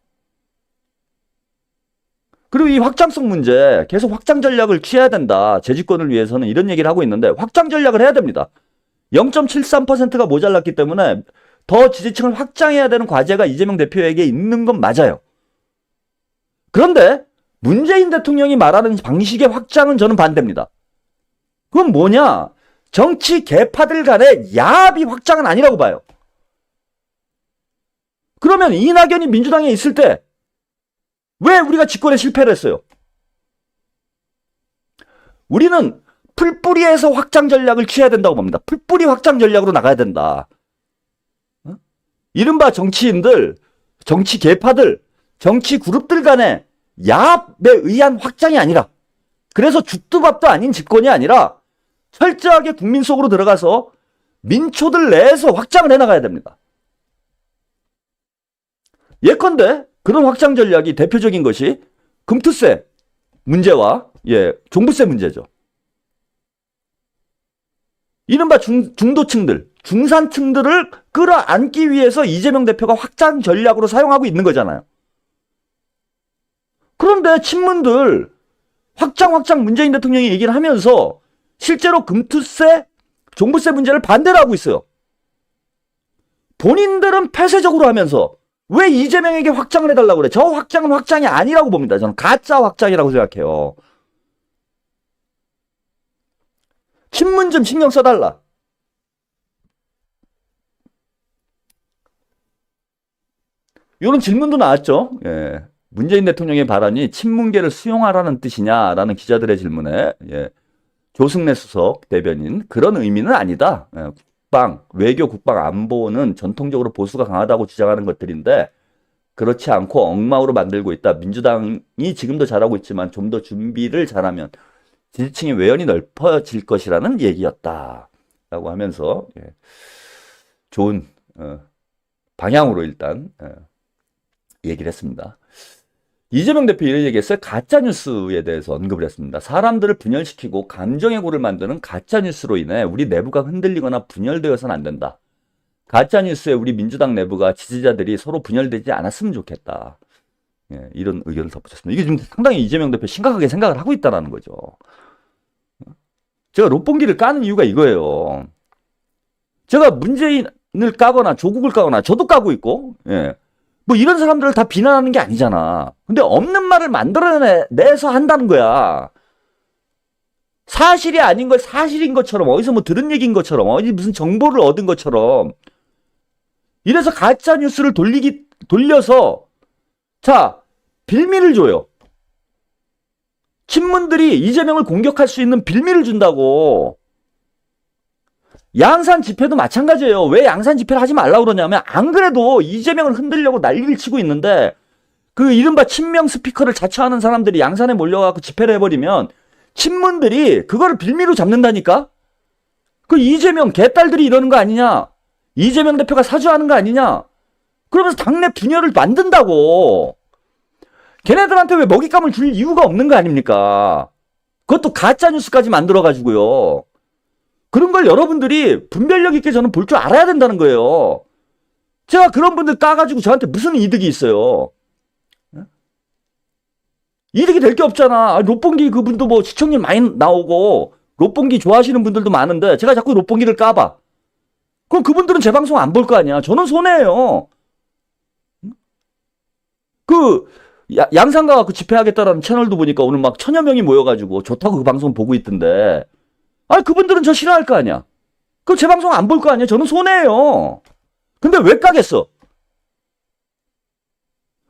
그리고 이 확장성 문제, 계속 확장 전략을 취해야 된다. 재집권을 위해서는 이런 얘기를 하고 있는데, 확장 전략을 해야 됩니다. 0.73%가 모자랐기 때문에 더 지지층을 확장해야 되는 과제가 이재명 대표에게 있는 건 맞아요. 그런데 문재인 대통령이 말하는 방식의 확장은 저는 반대입니다. 그건 뭐냐? 정치 계파들 간의 야합이 확장은 아니라고 봐요. 그러면 이낙연이 민주당에 있을 때 왜 우리가 집권에 실패를 했어요? 우리는 풀뿌리에서 확장 전략을 취해야 된다고 봅니다. 풀뿌리 확장 전략으로 나가야 된다. 이른바 정치인들, 정치 계파들, 정치 그룹들 간의 야합에 의한 확장이 아니라, 그래서 죽두밥도 아닌 집권이 아니라 철저하게 국민 속으로 들어가서 민초들 내에서 확장을 해나가야 됩니다. 예컨대 그런 확장 전략이 대표적인 것이 금투세 문제와 종부세 문제죠. 이른바 중도층들, 중산층들을 끌어안기 위해서 이재명 대표가 확장 전략으로 사용하고 있는 거잖아요. 그런데 친문들 확장 문재인 대통령이 얘기를 하면서 실제로 금투세, 종부세 문제를 반대로 하고 있어요. 본인들은 폐쇄적으로 하면서 왜 이재명에게 확장을 해달라고 그래? 저 확장은 확장이 아니라고 봅니다. 저는 가짜 확장이라고 생각해요. 친문 좀 신경 써달라. 이런 질문도 나왔죠. 문재인 대통령의 발언이 친문계를 수용하라는 뜻이냐라는 기자들의 질문에 조승래 수석 대변인, 그런 의미는 아니다. 국방, 외교, 국방, 안보는 전통적으로 보수가 강하다고 주장하는 것들인데 그렇지 않고 엉망으로 만들고 있다. 민주당이 지금도 잘하고 있지만 좀 더 준비를 잘하면 지지층의 외연이 넓어질 것이라는 얘기였다. 라고 하면서 좋은 방향으로 일단 얘기를 했습니다. 이재명 대표 이런 얘기했어요. 가짜뉴스에 대해서 언급을 했습니다. 사람들을 분열시키고 감정의 골을 만드는 가짜뉴스로 인해 우리 내부가 흔들리거나 분열되어서는 안 된다. 가짜뉴스에 우리 민주당 내부가 지지자들이 서로 분열되지 않았으면 좋겠다. 이런 의견을 덧붙였습니다. 이게 지금 상당히 이재명 대표 심각하게 생각을 하고 있다는 거죠. 제가 롯봉기를 까는 이유가 이거예요. 제가 문재인을 까거나 조국을 까거나 저도 까고 있고 뭐 이런 사람들을 다 비난하는 게 아니잖아. 근데 없는 말을 만들어내서 한다는 거야. 사실이 아닌 걸 사실인 것처럼 어디서 뭐 들은 얘기인 것처럼 어디 무슨 정보를 얻은 것처럼 이래서 가짜 뉴스를 돌려서 자 빌미를 줘요. 친문들이 이재명을 공격할 수 있는 빌미를 준다고. 양산 집회도 마찬가지예요. 왜 양산 집회를 하지 말라고 그러냐면 안 그래도 이재명을 흔들려고 난리를 치고 있는데 그 이른바 친명 스피커를 자처하는 사람들이 양산에 몰려가고 집회를 해버리면 친문들이 그거를 빌미로 잡는다니까? 그 이재명 개딸들이 이러는 거 아니냐? 이재명 대표가 사주하는 거 아니냐? 그러면서 당내 분열을 만든다고. 걔네들한테 왜 먹잇감을 줄 이유가 없는 거 아닙니까? 그것도 가짜뉴스까지 만들어가지고요. 그런 걸 여러분들이 분별력 있게 저는 볼 줄 알아야 된다는 거예요. 제가 그런 분들 까가지고 저한테 무슨 이득이 있어요? 이득이 될 게 없잖아. 롯봉기 그분도 뭐 시청률 많이 나오고 롯봉기 좋아하시는 분들도 많은데 제가 자꾸 롯봉기를 까봐. 그럼 그분들은 제 방송 안 볼 거 아니야. 저는 손해예요. 그 양산가 갖고 집회하겠다라는 채널도 보니까 오늘 막 1000여 명이 모여가지고 좋다고 그 방송 보고 있던데 아니 그분들은 저 싫어할 거 아니야. 그럼 제 방송 안 볼 거 아니야. 저는 손해예요. 근데 왜 까겠어?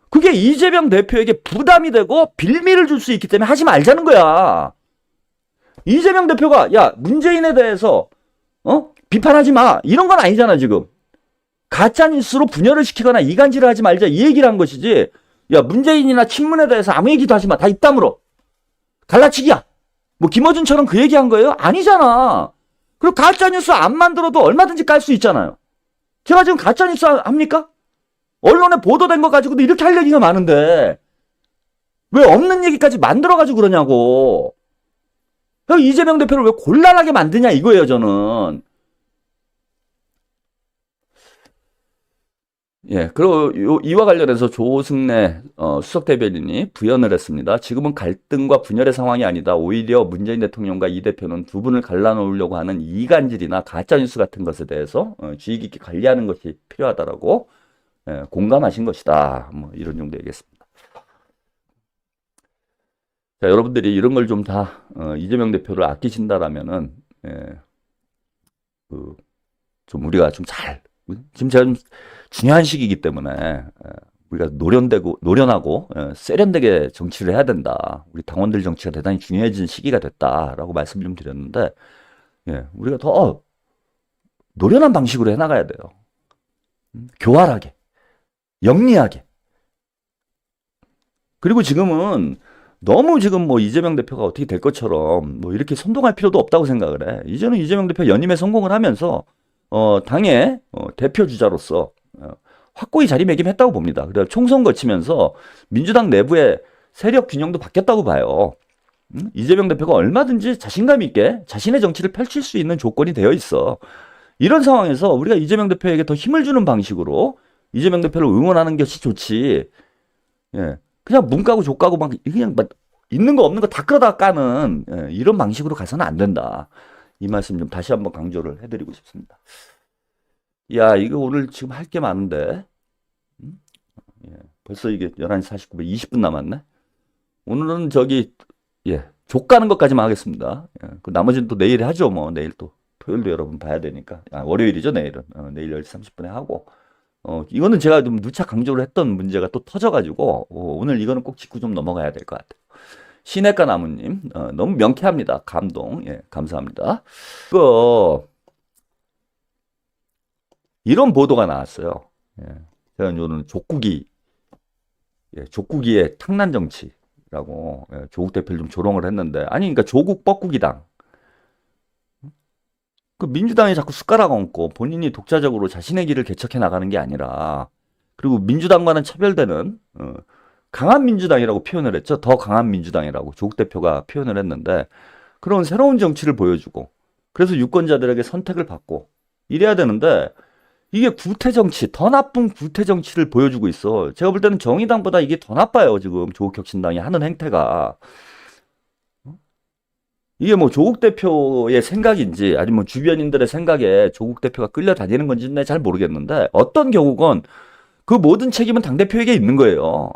그게 이재명 대표에게 부담이 되고 빌미를 줄 수 있기 때문에 하지 말자는 거야. 이재명 대표가 야 문재인에 대해서 비판하지 마 이런 건 아니잖아 지금. 가짜뉴스로 분열을 시키거나 이간질을 하지 말자 이 얘기를 한 것이지. 야 문재인이나 친문에 대해서 아무 얘기도 하지 마. 다 입다물어. 갈라치기야. 뭐 김어준처럼 그 얘기한 거예요? 아니잖아. 그리고 가짜뉴스 안 만들어도 얼마든지 깔 수 있잖아요. 제가 지금 가짜뉴스 합니까? 언론에 보도된 거 가지고도 이렇게 할 얘기가 많은데 왜 없는 얘기까지 만들어가지고 그러냐고. 이재명 대표를 왜 곤란하게 만드냐 이거예요 저는. 그리고 이와 관련해서 조승래 수석대변인이 부연을 했습니다. 지금은 갈등과 분열의 상황이 아니다. 오히려 문재인 대통령과 이 대표는 두 분을 갈라놓으려고 하는 이간질이나 가짜뉴스 같은 것에 대해서 주의 깊게 관리하는 것이 필요하다라고 공감하신 것이다. 뭐 이런 정도 얘기했습니다. 자, 여러분들이 이런 걸 좀 다 이재명 대표를 아끼신다라면은 좀 우리가 좀 지금 제가 좀 중요한 시기이기 때문에 우리가 노련하고 세련되게 정치를 해야 된다. 우리 당원들 정치가 대단히 중요해진 시기가 됐다라고 말씀 좀 드렸는데 우리가 더 노련한 방식으로 해나가야 돼요. 교활하게, 영리하게. 그리고 지금은 너무 지금 뭐 이재명 대표가 어떻게 될 것처럼 뭐 이렇게 선동할 필요도 없다고 생각을 해. 이제는 이재명 대표 연임에 성공을 하면서 당의 대표 주자로서 확고히 자리매김했다고 봅니다. 그래서 총선 거치면서 민주당 내부의 세력 균형도 바뀌었다고 봐요. 이재명 대표가 얼마든지 자신감 있게 자신의 정치를 펼칠 수 있는 조건이 되어 있어. 이런 상황에서 우리가 이재명 대표에게 더 힘을 주는 방식으로 이재명 대표를 응원하는 것이 좋지. 그냥 문 까고 족 까고 막 그냥 있는 거 없는 거 다 끌어다 까는 이런 방식으로 가서는 안 된다. 이 말씀 좀 다시 한번 강조를 해드리고 싶습니다. 야, 이거 오늘 지금 할 게 많은데. 벌써 이게 11시 49분, 20분 남았네. 오늘은 족 가는 것까지만 하겠습니다. 그 나머지는 또 내일 하죠, 뭐. 내일 또 토요일도 여러분 봐야 되니까. 월요일이죠, 내일은. 내일 10시 30분에 하고. 이거는 제가 좀 누차 강조를 했던 문제가 또 터져가지고, 오늘 이거는 꼭 짚고 좀 넘어가야 될 것 같아요. 시내가 나무님, 너무 명쾌합니다. 감동. 감사합니다. 이런 보도가 나왔어요. 예. 제가 오늘 족국이의 탕난 정치라고 조국 대표를 좀 조롱을 했는데, 아니 그러니까 조국 뻐꾸기당. 그 민주당이 자꾸 숟가락 얹고 본인이 독자적으로 자신의 길을 개척해 나가는 게 아니라, 그리고 민주당과는 차별되는 강한 민주당이라고 표현을 했죠. 더 강한 민주당이라고 조국 대표가 표현을 했는데, 그런 새로운 정치를 보여주고, 그래서 유권자들에게 선택을 받고 이래야 되는데, 이게 구태 정치, 더 나쁜 구태 정치를 보여주고 있어. 제가 볼 때는 정의당보다 이게 더 나빠요. 지금 조국혁신당이 하는 행태가. 이게 뭐 조국 대표의 생각인지 아니면 주변인들의 생각에 조국 대표가 끌려다니는 건지는 잘 모르겠는데, 어떤 경우건 그 모든 책임은 당대표에게 있는 거예요.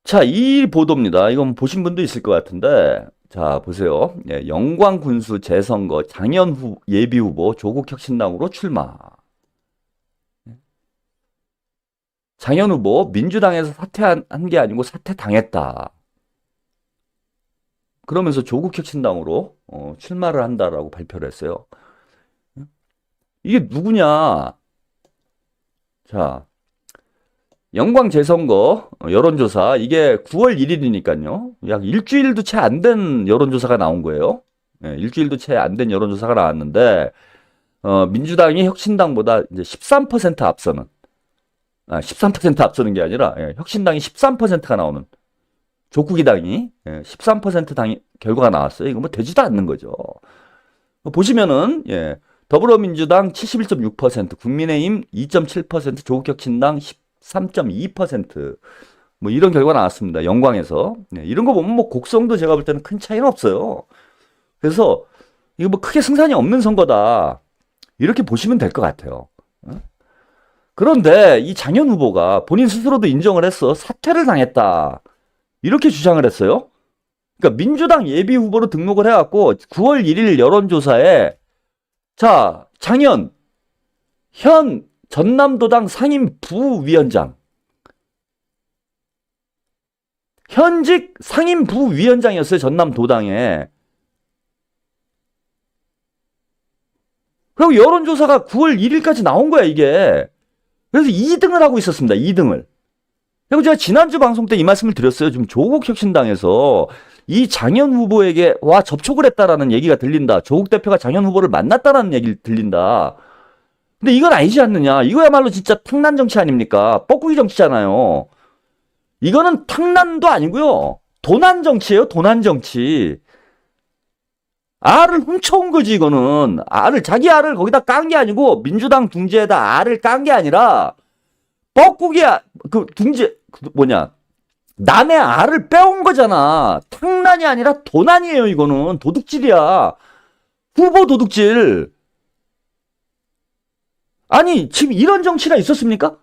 자, 이 보도입니다. 이건 보신 분도 있을 것 같은데, 자, 보세요. 예, 영광군수 재선거 장현 예비 후보 조국혁신당으로 출마. 장현 후보 민주당에서 사퇴한 게 아니고 사퇴당했다. 그러면서 조국혁신당으로 출마를 한다라고 발표를 했어요. 이게 누구냐? 자, 영광 재선거 여론조사, 이게 9월 1일이니까요. 약 일주일도 채 안 된 여론조사가 나온 거예요. 예, 일주일도 채 안 된 여론조사가 나왔는데, 민주당이 혁신당보다 이제 13% 앞서는, 13% 앞서는 게 아니라, 혁신당이 13%가 나오는, 족구기당이 13% 결과가 나왔어요. 이거 뭐 되지도 않는 거죠. 보시면은, 더불어민주당 71.6%, 국민의힘 2.7%, 조국혁신당 13.2%, 뭐 이런 결과 나왔습니다. 영광에서. 이런 거 보면 뭐 곡성도 제가 볼 때는 큰 차이는 없어요. 그래서 이거 뭐 크게 승산이 없는 선거다, 이렇게 보시면 될 것 같아요. 그런데 이 장현 후보가 본인 스스로도 인정을 했어. 사퇴를 당했다, 이렇게 주장을 했어요. 그러니까 민주당 예비 후보로 등록을 해갖고 9월 1일 여론조사에, 자, 장현 현 전남도당 상임 부위원장, 현직 상임 부위원장이었어요, 전남도당에. 그리고 여론조사가 9월 1일까지 나온 거야, 이게. 그래서 2등을 하고 있었습니다, 2등을. 그리고 제가 지난주 방송 때 이 말씀을 드렸어요. 지금 조국혁신당에서 이 장현 후보에게 접촉을 했다라는 얘기가 들린다. 조국 대표가 장현 후보를 만났다라는 얘기를 들린다. 근데 이건 아니지 않느냐. 이거야말로 진짜 탕난 정치 아닙니까? 뻐꾸기 정치잖아요. 이거는 탕난도 아니고요, 도난 정치예요, 도난 정치. 알을 훔쳐온 거지, 이거는. 자기 알을 거기다 깐 게 아니고, 민주당 둥지에다 알을 깐 게 아니라, 뻐꾸기야, 남의 알을 빼온 거잖아. 탕난이 아니라 도난이에요, 이거는. 도둑질이야. 후보 도둑질. 아니, 지금 이런 정치가 있었습니까?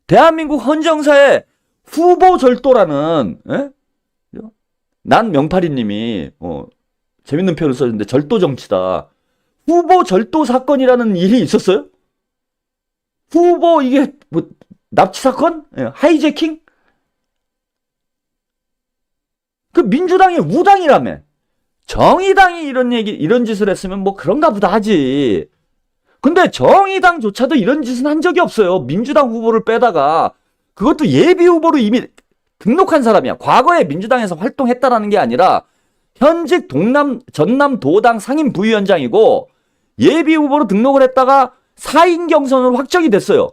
대한민국 헌정사에 후보 절도라는, 난 명파리님이 재밌는 표현을 썼는데, 절도 정치다. 후보 절도 사건이라는 일이 있었어요? 후보 이게 뭐 납치 사건? 하이제킹? 그 민주당이 우당이라며. 정의당이 이런 짓을 했으면 뭐 그런가 보다 하지. 근데 정의당조차도 이런 짓은 한 적이 없어요. 민주당 후보를 빼다가, 그것도 예비 후보로 이미 등록한 사람이야. 과거에 민주당에서 활동했다라는 게 아니라 현직 전남도당 상임 부위원장이고, 예비 후보로 등록을 했다가 4인 경선으로 확정이 됐어요.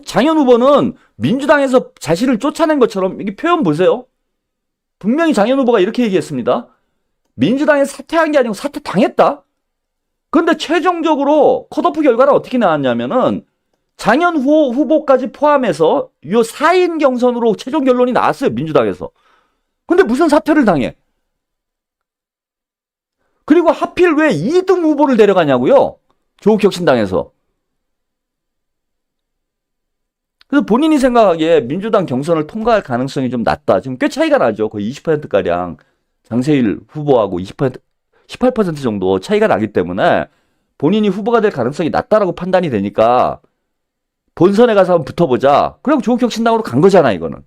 장현 후보는 민주당에서 자신을 쫓아낸 것처럼, 이게 표현 보세요. 분명히 장현 후보가 이렇게 얘기했습니다. 민주당에서 사퇴한 게 아니고 사퇴당했다. 그런데 최종적으로 컷오프 결과는 어떻게 나왔냐면은, 장현 후보까지 포함해서 요 4인 경선으로 최종 결론이 나왔어요, 민주당에서. 근데 무슨 사퇴를 당해? 그리고 하필 왜 2등 후보를 데려가냐고요? 조국혁신당에서. 그래서 본인이 생각하기에 민주당 경선을 통과할 가능성이 좀 낮다. 지금 꽤 차이가 나죠. 거의 20%가량. 장세일 후보하고 18% 정도 차이가 나기 때문에 본인이 후보가 될 가능성이 낮다라고 판단이 되니까, 본선에 가서 한번 붙어보자. 그리고 조국혁신당으로 간 거잖아, 이거는.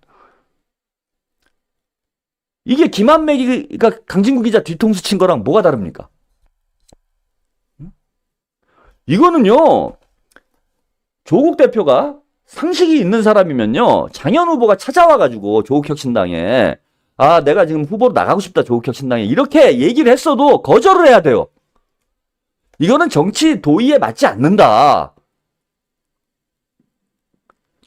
이게 김한맥이가 강진구 기자 뒤통수 친 거랑 뭐가 다릅니까? 이거는요, 조국 대표가 상식이 있는 사람이면요, 장현 후보가 찾아와가지고 조국혁신당에, 아, 내가 지금 후보로 나가고 싶다, 조국혁신당에. 이렇게 얘기를 했어도 거절을 해야 돼요. 이거는 정치 도의에 맞지 않는다.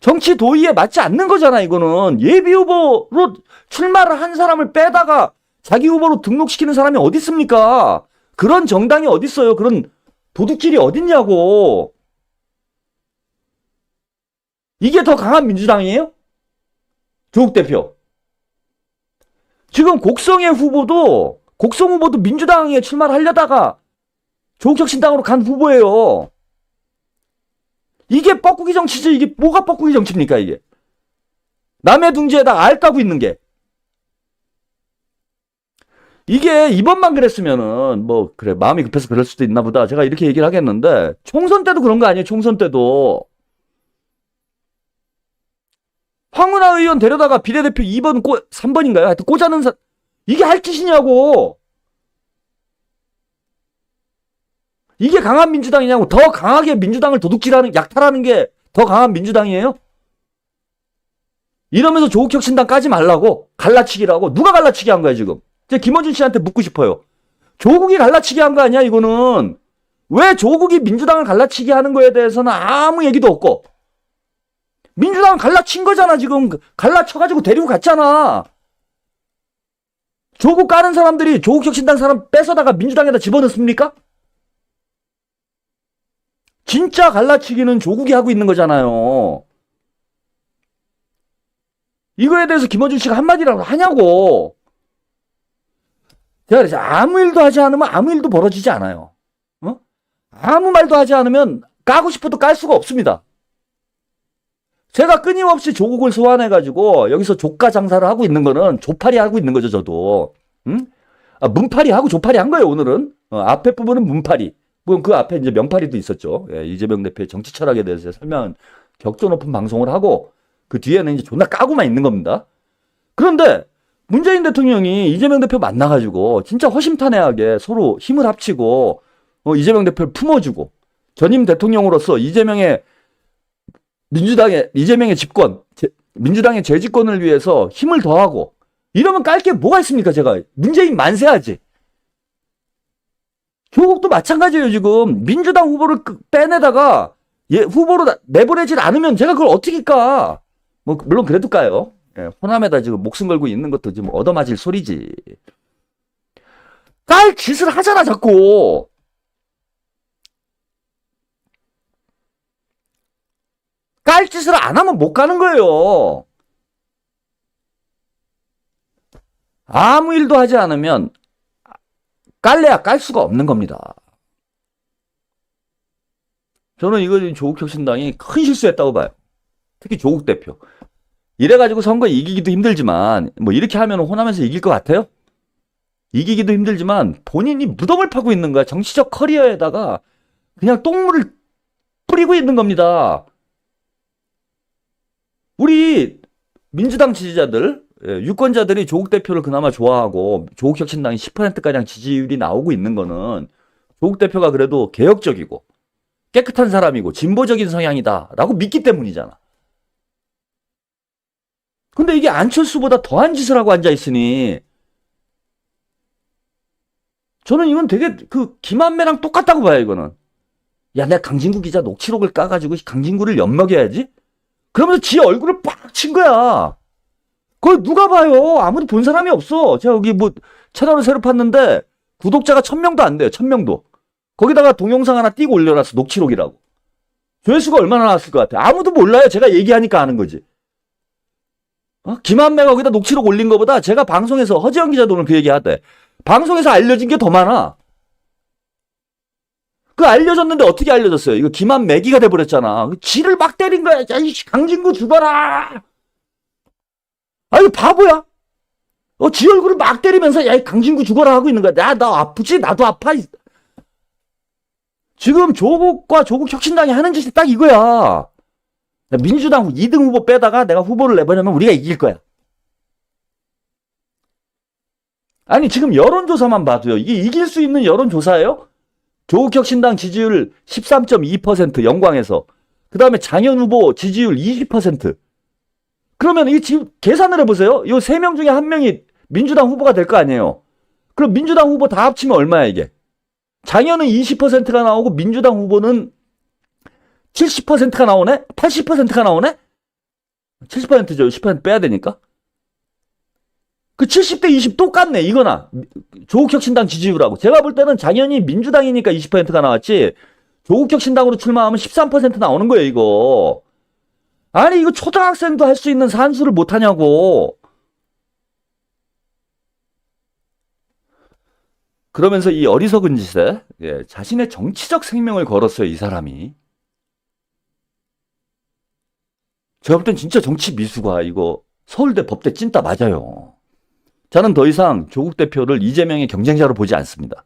정치 도의에 맞지 않는 거잖아, 이거는. 예비 후보로 출마를 한 사람을 빼다가 자기 후보로 등록시키는 사람이 어디 있습니까? 그런 정당이 어디 있어요? 그런 도둑질이 어딨냐고. 이게 더 강한 민주당이에요? 조국 대표. 지금 곡성 후보도 민주당에 출마를 하려다가 조국혁신당으로 간 후보예요. 이게 뻐꾸기 정치지. 이게 뭐가 뻐꾸기 정치입니까, 이게? 남의 둥지에다 알 까고 있는 게. 이게 이번만 그랬으면은 뭐 그래 마음이 급해서 그럴 수도 있나 보다. 제가 이렇게 얘기를 하겠는데 총선 때도 그런 거 아니에요? 총선 때도. 황운하 의원 데려다가 비례대표 2번 3번인가요? 하여튼 꽂아는 이게 할 짓이냐고. 이게 강한 민주당이냐고. 더 강하게 민주당을 도둑질하는, 약탈하는 게 더 강한 민주당이에요? 이러면서 조국혁신당 까지 말라고. 갈라치기라고. 누가 갈라치기 한 거야 지금? 제가 김어준 씨한테 묻고 싶어요. 조국이 갈라치기 한 거 아니야 이거는. 왜 조국이 민주당을 갈라치기 하는 거에 대해서는 아무 얘기도 없고, 민주당은 갈라친 거잖아 지금. 갈라쳐가지고 데리고 갔잖아. 조국 까는 사람들이 조국혁신당 사람 뺏어다가 민주당에다 집어넣습니까? 진짜 갈라치기는 조국이 하고 있는 거잖아요. 이거에 대해서 김어준 씨가 한마디라도 하냐고. 제가 그래서 아무 일도 하지 않으면 아무 일도 벌어지지 않아요. 어? 아무 말도 하지 않으면 까고 싶어도 깔 수가 없습니다. 제가 끊임없이 조국을 소환해가지고 여기서 조가 장사를 하고 있는 거는 조파리 하고 있는 거죠, 저도. 응? 아, 문파리 하고 조파리 한 거예요, 오늘은. 앞에 부분은 문파리. 물론 그 앞에 이제 명파리도 있었죠. 예, 이재명 대표의 정치 철학에 대해서 설명한 격조 높은 방송을 하고 그 뒤에는 이제 존나 까고만 있는 겁니다. 그런데 문재인 대통령이 이재명 대표 만나가지고 진짜 허심탄회하게 서로 힘을 합치고 이재명 대표를 품어주고 전임 대통령으로서 이재명의 집권, 민주당의 재집권을 위해서 힘을 더하고 이러면 깔 게 뭐가 있습니까, 제가. 문재인 만세하지. 조국도 마찬가지예요, 지금. 민주당 후보를 빼내다가 후보로 내보내질 않으면 제가 그걸 어떻게 까? 뭐, 물론 그래도 까요. 예, 호남에다 지금 목숨 걸고 있는 것도 지금 얻어맞을 소리지. 깔 짓을 하잖아, 자꾸. 깔 짓을 안 하면 못 가는 거예요. 아무 일도 하지 않으면 깔래야 깔 수가 없는 겁니다. 저는 이거 조국혁신당이 큰 실수했다고 봐요. 특히 조국 대표. 이래가지고 선거 이기기도 힘들지만 뭐 이렇게 하면 호남에서 이길 것 같아요? 이기기도 힘들지만 본인이 무덤을 파고 있는 거야. 정치적 커리어에다가 그냥 똥물을 뿌리고 있는 겁니다. 우리 민주당 지지자들, 유권자들이 조국 대표를 그나마 좋아하고 조국혁신당이 10%가량 지지율이 나오고 있는 거는 조국 대표가 그래도 개혁적이고 깨끗한 사람이고 진보적인 성향이다라고 믿기 때문이잖아. 근데 이게 안철수보다 더한 짓을 하고 앉아있으니 저는 이건 되게 김한매랑 똑같다고 봐요, 이거는. 야, 내가 강진구 기자 녹취록을 까가지고 강진구를 엿먹여야지? 그러면서 지 얼굴을 빡 친 거야. 그걸 누가 봐요? 아무도 본 사람이 없어. 제가 여기 뭐 채널을 새로 팠는데 구독자가 1000명도 안 돼요. 1000명도. 거기다가 동영상 하나 띄고 올려놨어. 녹취록이라고. 조회수가 얼마나 나왔을 것 같아? 아무도 몰라요. 제가 얘기하니까 아는 거지. 김한매가 거기다 녹취록 올린 거보다 제가 방송에서 허지영 기자도 오늘 그 얘기 하대. 방송에서 알려진 게 더 많아. 그 알려졌는데 어떻게 알려졌어요? 이거 김한매기가 돼버렸잖아. 지를 막 때린 거야. 야, 이 강진구 죽어라. 아, 이거 바보야? 지 얼굴을 막 때리면서, 야, 이 강진구 죽어라 하고 있는 거야. 나 아프지? 나도 아파. 지금 조국과 조국혁신당이 하는 짓이 딱 이거야. 민주당 2등 후보 빼다가 내가 후보를 내보내면 우리가 이길 거야. 아니 지금 여론조사만 봐도요. 이게 이길 수 있는 여론조사예요? 조국혁신당 지지율 13.2% 영광에서. 그 다음에 장현 후보 지지율 20%. 그러면 이 지금 계산을 해보세요. 이 3명 중에 1명이 민주당 후보가 될 거 아니에요. 그럼 민주당 후보 다 합치면 얼마야 이게? 장현은 20%가 나오고 민주당 후보는 70%가 나오네? 80%가 나오네? 70%죠. 10% 빼야 되니까. 그 70대 20 똑같네. 이거나 조국혁신당 지지율하고. 제가 볼 때는 장현이 민주당이니까 20%가 나왔지 조국혁신당으로 출마하면 13% 나오는 거예요 이거. 아니 이거 초등학생도 할 수 있는 산수를 못하냐고. 그러면서 이 어리석은 짓에 자신의 정치적 생명을 걸었어요 이 사람이. 제가 볼 땐 진짜 정치 미수가 이거 서울대 법대 찐따 맞아요. 저는 더 이상 조국 대표를 이재명의 경쟁자로 보지 않습니다.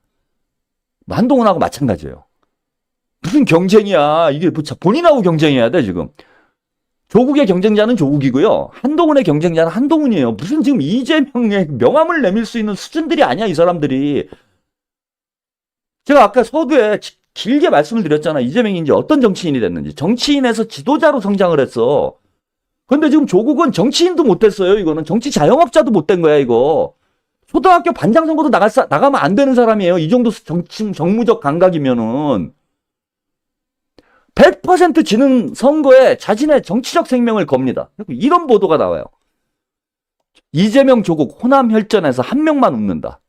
한동훈하고 마찬가지예요. 무슨 경쟁이야. 이게 본인하고 경쟁해야 돼 지금. 조국의 경쟁자는 조국이고요. 한동훈의 경쟁자는 한동훈이에요. 무슨 지금 이재명의 명함을 내밀 수 있는 수준들이 아니야 이 사람들이. 제가 아까 서두에 길게 말씀을 드렸잖아. 이재명이 이제 어떤 정치인이 됐는지. 정치인에서 지도자로 성장을 했어. 근데 지금 조국은 정치인도 못 됐어요. 이거는 정치 자영업자도 못 된 거야 이거. 초등학교 반장 선거도 나가면 안 되는 사람이에요. 이 정도 정무적 감각이면은. 100% 지는 선거에 자신의 정치적 생명을 겁니다. 이런 보도가 나와요. 이재명 조국 호남 혈전에서 한 명만 웃는다.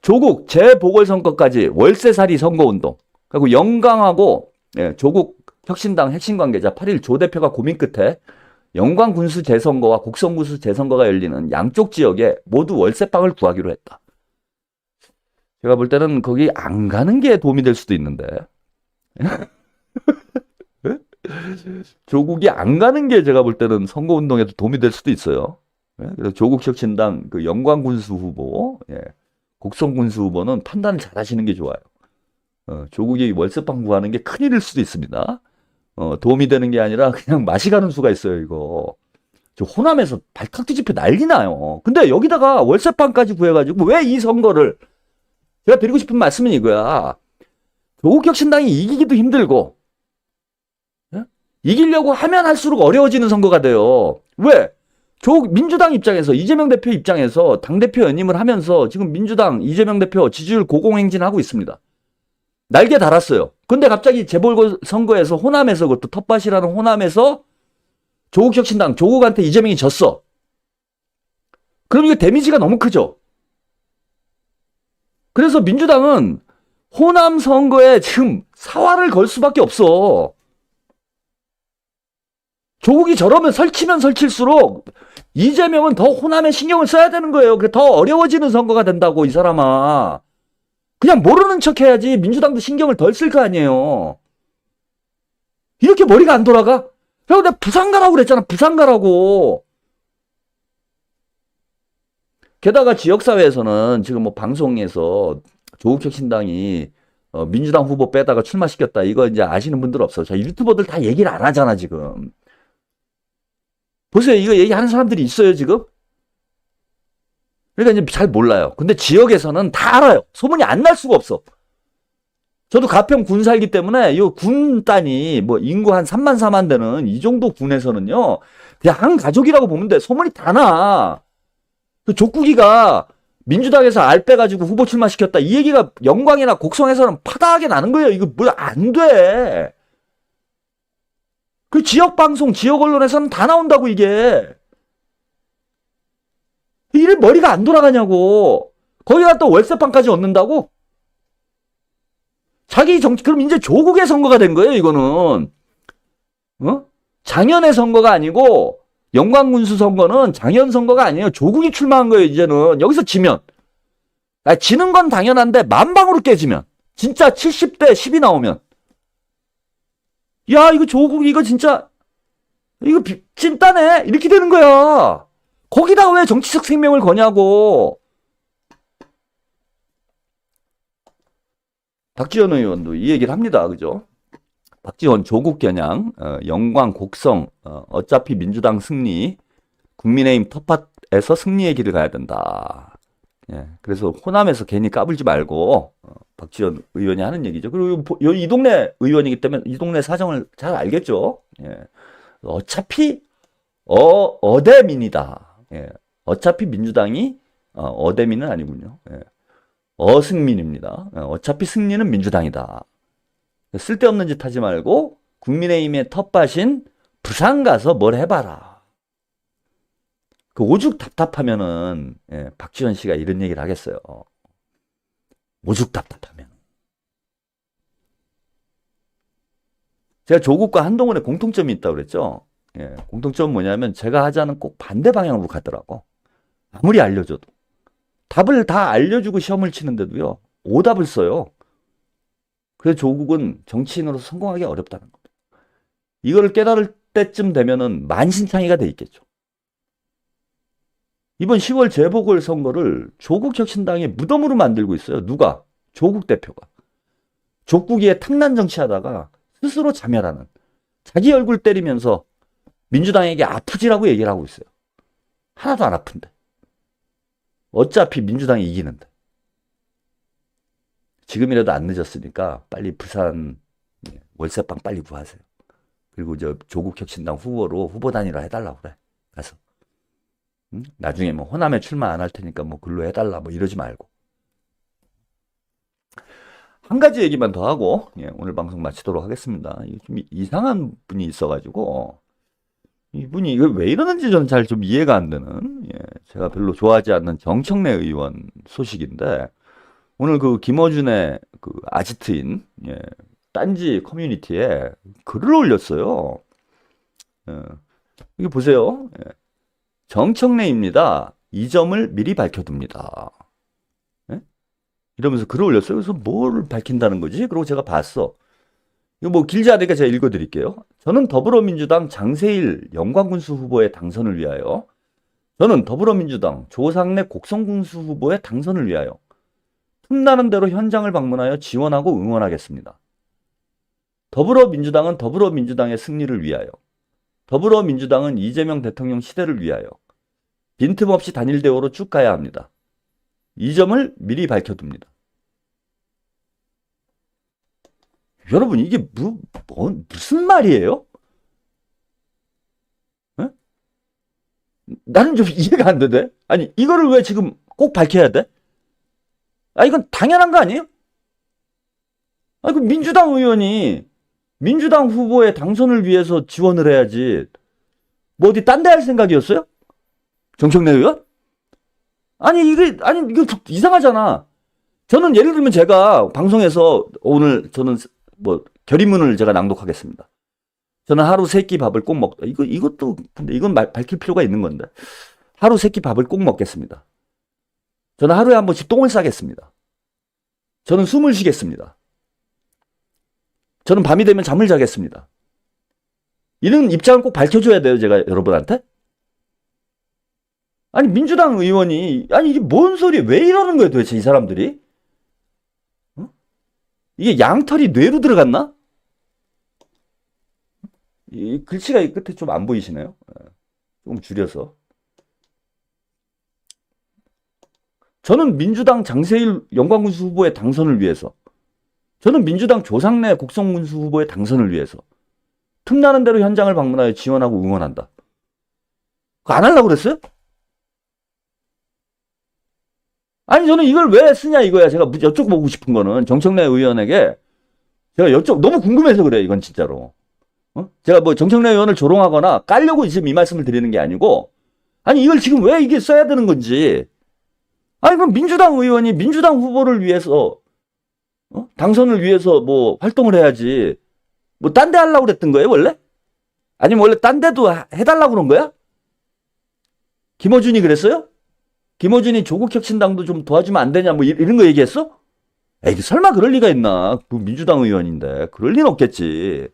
조국 재보궐선거까지 월세살이 선거운동. 그리고 영광하고 조국 혁신당 핵심 관계자 8일 조 대표가 고민 끝에 영광 군수 재선거와 곡성 군수 재선거가 열리는 양쪽 지역에 모두 월세방을 구하기로 했다. 제가 볼 때는 거기 안 가는 게 도움이 될 수도 있는데. 조국이 안 가는 게 제가 볼 때는 선거운동에도 도움이 될 수도 있어요. 그래서 조국 혁신당 그 영광 군수 후보, 곡성 군수 후보는 판단을 잘 하시는 게 좋아요. 조국이 월세방 구하는 게 큰일일 수도 있습니다. 도움이 되는 게 아니라 그냥 맛이 가는 수가 있어요, 이거. 저 호남에서 발칵 뒤집혀 난리 나요. 근데 여기다가 월세방까지 구해가지고 왜 이 선거를, 제가 드리고 싶은 말씀은 이거야. 조국혁신당이 이기기도 힘들고, 이기려고 하면 할수록 어려워지는 선거가 돼요. 왜? 민주당 입장에서, 이재명 대표 입장에서 당대표 연임을 하면서 지금 민주당 이재명 대표 지지율 고공행진하고 있습니다. 날개 달았어요. 근데 갑자기 재보궐선거에서 호남에서, 그것도 텃밭이라는 호남에서 조국혁신당, 조국한테 이재명이 졌어. 그럼 이거 데미지가 너무 크죠? 그래서 민주당은 호남 선거에 지금 사활을 걸 수밖에 없어. 조국이 저러면 설치면 설칠수록 이재명은 더 호남에 신경을 써야 되는 거예요. 그래 더 어려워지는 선거가 된다고, 이 사람아. 그냥 모르는 척 해야지 민주당도 신경을 덜 쓸 거 아니에요. 이렇게 머리가 안 돌아가? 형, 내가 부산 가라고 그랬잖아. 부산 가라고. 게다가 지역사회에서는 지금 뭐 방송에서 조국혁신당이 민주당 후보 빼다가 출마시켰다. 이거 이제 아시는 분들 없어. 자, 유튜버들 다 얘기를 안 하잖아, 지금. 보세요. 이거 얘기하는 사람들이 있어요, 지금? 그러니까 이제 잘 몰라요. 근데 지역에서는 다 알아요. 소문이 안 날 수가 없어. 저도 가평 군 살기 때문에 이 군 단위 뭐 인구 한 3만 4만 되는 이 정도 군에서는요. 그냥 한 가족이라고 보면 돼. 소문이 다 나. 그 족구기가 민주당에서 알 빼가지고 후보 출마시켰다. 이 얘기가 영광이나 곡성에서는 파다하게 나는 거예요. 이거 뭐 안 돼. 그 지역 방송, 지역 언론에서는 다 나온다고 이게. 이래 머리가 안 돌아가냐고. 거기다 또 월세방까지 얻는다고? 자기 정치, 그럼 이제 조국의 선거가 된 거예요, 이거는. 장현의 선거가 아니고, 영광군수 선거는 장현 선거가 아니에요. 조국이 출마한 거예요, 이제는. 여기서 지면. 지는 건 당연한데, 만방으로 깨지면. 진짜 70대 10이 나오면. 야, 이거 조국, 이거 진짜, 이거 찐따네. 이렇게 되는 거야. 거기다가 왜 정치적 생명을 거냐고. 박지원 의원도 이 얘기를 합니다. 그죠? 박지원 조국 겨냥, 영광, 곡성, 어차피 민주당 승리, 국민의힘 텃밭에서 승리의 길을 가야 된다. 예, 그래서 호남에서 괜히 까불지 말고 박지원 의원이 하는 얘기죠. 그리고 이 동네 의원이기 때문에 이 동네 사정을 잘 알겠죠. 예, 어차피 어대민이다. 예, 어차피 민주당이 어대민은 아니군요. 예, 어승민입니다. 어차피 승리는 민주당이다. 쓸데없는 짓 하지 말고 국민의힘의 텃밭인 부산 가서 뭘 해봐라. 그 오죽 답답하면은 박지원 씨가 이런 얘기를 하겠어요. 오죽 답답하면. 제가 조국과 한동훈의 공통점이 있다고 그랬죠. 예, 공통점은 뭐냐면 제가 하자는 꼭 반대 방향으로 가더라고. 아무리 알려줘도. 답을 다 알려주고 시험을 치는데도요. 오답을 써요. 그래서 조국은 정치인으로서 성공하기 어렵다는 겁니다. 이거를 깨달을 때쯤 되면은 만신창이가 돼 있겠죠. 이번 10월 재보궐선거를 조국혁신당의 무덤으로 만들고 있어요. 누가? 조국 대표가. 족국이에 탕난 정치하다가 스스로 자멸하는. 자기 얼굴 때리면서 민주당에게 아프지라고 얘기를 하고 있어요. 하나도 안 아픈데. 어차피 민주당이 이기는데. 지금이라도 안 늦었으니까 빨리 부산 월세방 빨리 구하세요. 그리고 저 조국혁신당 후보로 후보 단일화 해달라고 그래. 가서. 응? 나중에 뭐 호남에 출마 안 할 테니까 뭐 글로 해달라 뭐 이러지 말고. 한 가지 얘기만 더 하고 오늘 방송 마치도록 하겠습니다. 좀 이상한 분이 있어가지고 이분이 이거 왜 이러는지 저는 잘 좀 이해가 안 되는 제가 별로 좋아하지 않는 정청래 의원 소식인데 오늘 그 김어준의 그 아지트인 딴지 커뮤니티에 글을 올렸어요. 여기 보세요. 정청래입니다. 이 점을 미리 밝혀둡니다. 이러면서 글을 올렸어요. 그래서 뭘 밝힌다는 거지? 그리고 제가 봤어. 이거 뭐 길지 않으니까 제가 읽어드릴게요. 저는 더불어민주당 장세일 영광군수 후보의 당선을 위하여 저는 더불어민주당 조상래 곡성군수 후보의 당선을 위하여 틈나는 대로 현장을 방문하여 지원하고 응원하겠습니다. 더불어민주당은 더불어민주당의 승리를 위하여 더불어민주당은 이재명 대통령 시대를 위하여 빈틈없이 단일 대우로 쭉 가야 합니다. 이 점을 미리 밝혀둡니다. 여러분 이게 무슨 말이에요? 에? 나는 좀 이해가 안 되네. 아니 이거를 왜 지금 꼭 밝혀야 돼? 아 이건 당연한 거 아니에요? 아 그 민주당 의원이 민주당 후보의 당선을 위해서 지원을 해야지. 뭐 어디 딴 데 할 생각이었어요? 정청래 의원? 아니 이거 이상하잖아. 저는 예를 들면 제가 방송에서 오늘 저는 뭐 결의문을 제가 낭독하겠습니다. 저는 하루 3끼 밥을 꼭 이것도 근데 이건 밝힐 필요가 있는 건데 하루 3끼 밥을 꼭 먹겠습니다. 저는 하루에 한 번씩 똥을 싸겠습니다. 저는 숨을 쉬겠습니다. 저는 밤이 되면 잠을 자겠습니다. 이런 입장을 꼭 밝혀줘야 돼요, 제가 여러분한테? 아니, 민주당 의원이, 아니, 이게 뭔 소리야? 왜 이러는 거예요, 도대체 이 사람들이? 어? 이게 양털이 뇌로 들어갔나? 이 글씨가 이 끝에 좀 안 보이시네요. 좀 줄여서. 저는 민주당 장세일 영광군수 후보의 당선을 위해서 저는 민주당 조상래 곡성군수 후보의 당선을 위해서 틈나는 대로 현장을 방문하여 지원하고 응원한다. 그거 안 하려고 그랬어요? 아니 저는 이걸 왜 쓰냐 이거야. 제가 여쭤보고 싶은 거는 정청래 의원에게 제가 너무 궁금해서 그래요. 이건 진짜로. 제가 뭐 정청래 의원을 조롱하거나 깔려고 지금 이 말씀을 드리는 게 아니고 아니 이걸 지금 왜 이게 써야 되는 건지. 아니 그럼 민주당 의원이 민주당 후보를 위해서 당선을 위해서 뭐 활동을 해야지 뭐 딴 데 하려고 그랬던 거예요 원래? 아니면 원래 딴 데도 해달라고 그런 거야? 김어준이 그랬어요? 김어준이 조국혁신당도 좀 도와주면 안 되냐 뭐 이런 거 얘기했어? 에이 설마 그럴 리가 있나. 그 민주당 의원인데 그럴 리는 없겠지.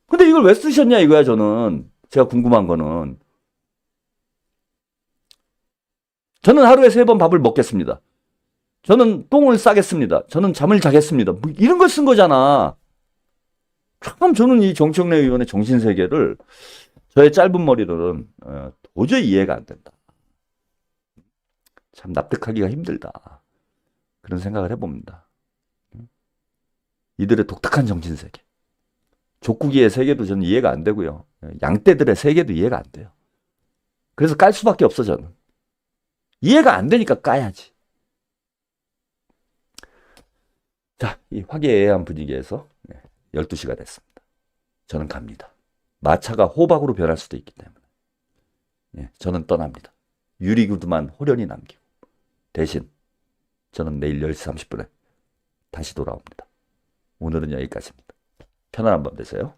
근데 이걸 왜 쓰셨냐 이거야. 저는 제가 궁금한 거는 저는 하루에 3번 밥을 먹겠습니다. 저는 똥을 싸겠습니다. 저는 잠을 자겠습니다. 뭐 이런 걸 쓴 거잖아. 참 저는 이 정청래 의원의 정신세계를 저의 짧은 머리로는 도저히 이해가 안 된다. 참 납득하기가 힘들다. 그런 생각을 해봅니다. 이들의 독특한 정신세계. 족구기의 세계도 저는 이해가 안 되고요. 양떼들의 세계도 이해가 안 돼요. 그래서 깔 수밖에 없어, 저는. 이해가 안 되니까 까야지. 자, 이 화기애애한 분위기에서 12시가 됐습니다. 저는 갑니다. 마차가 호박으로 변할 수도 있기 때문에. 저는 떠납니다. 유리구두만 호련히 남기고. 대신 저는 내일 10시 30분에 다시 돌아옵니다. 오늘은 여기까지입니다. 편안한 밤 되세요.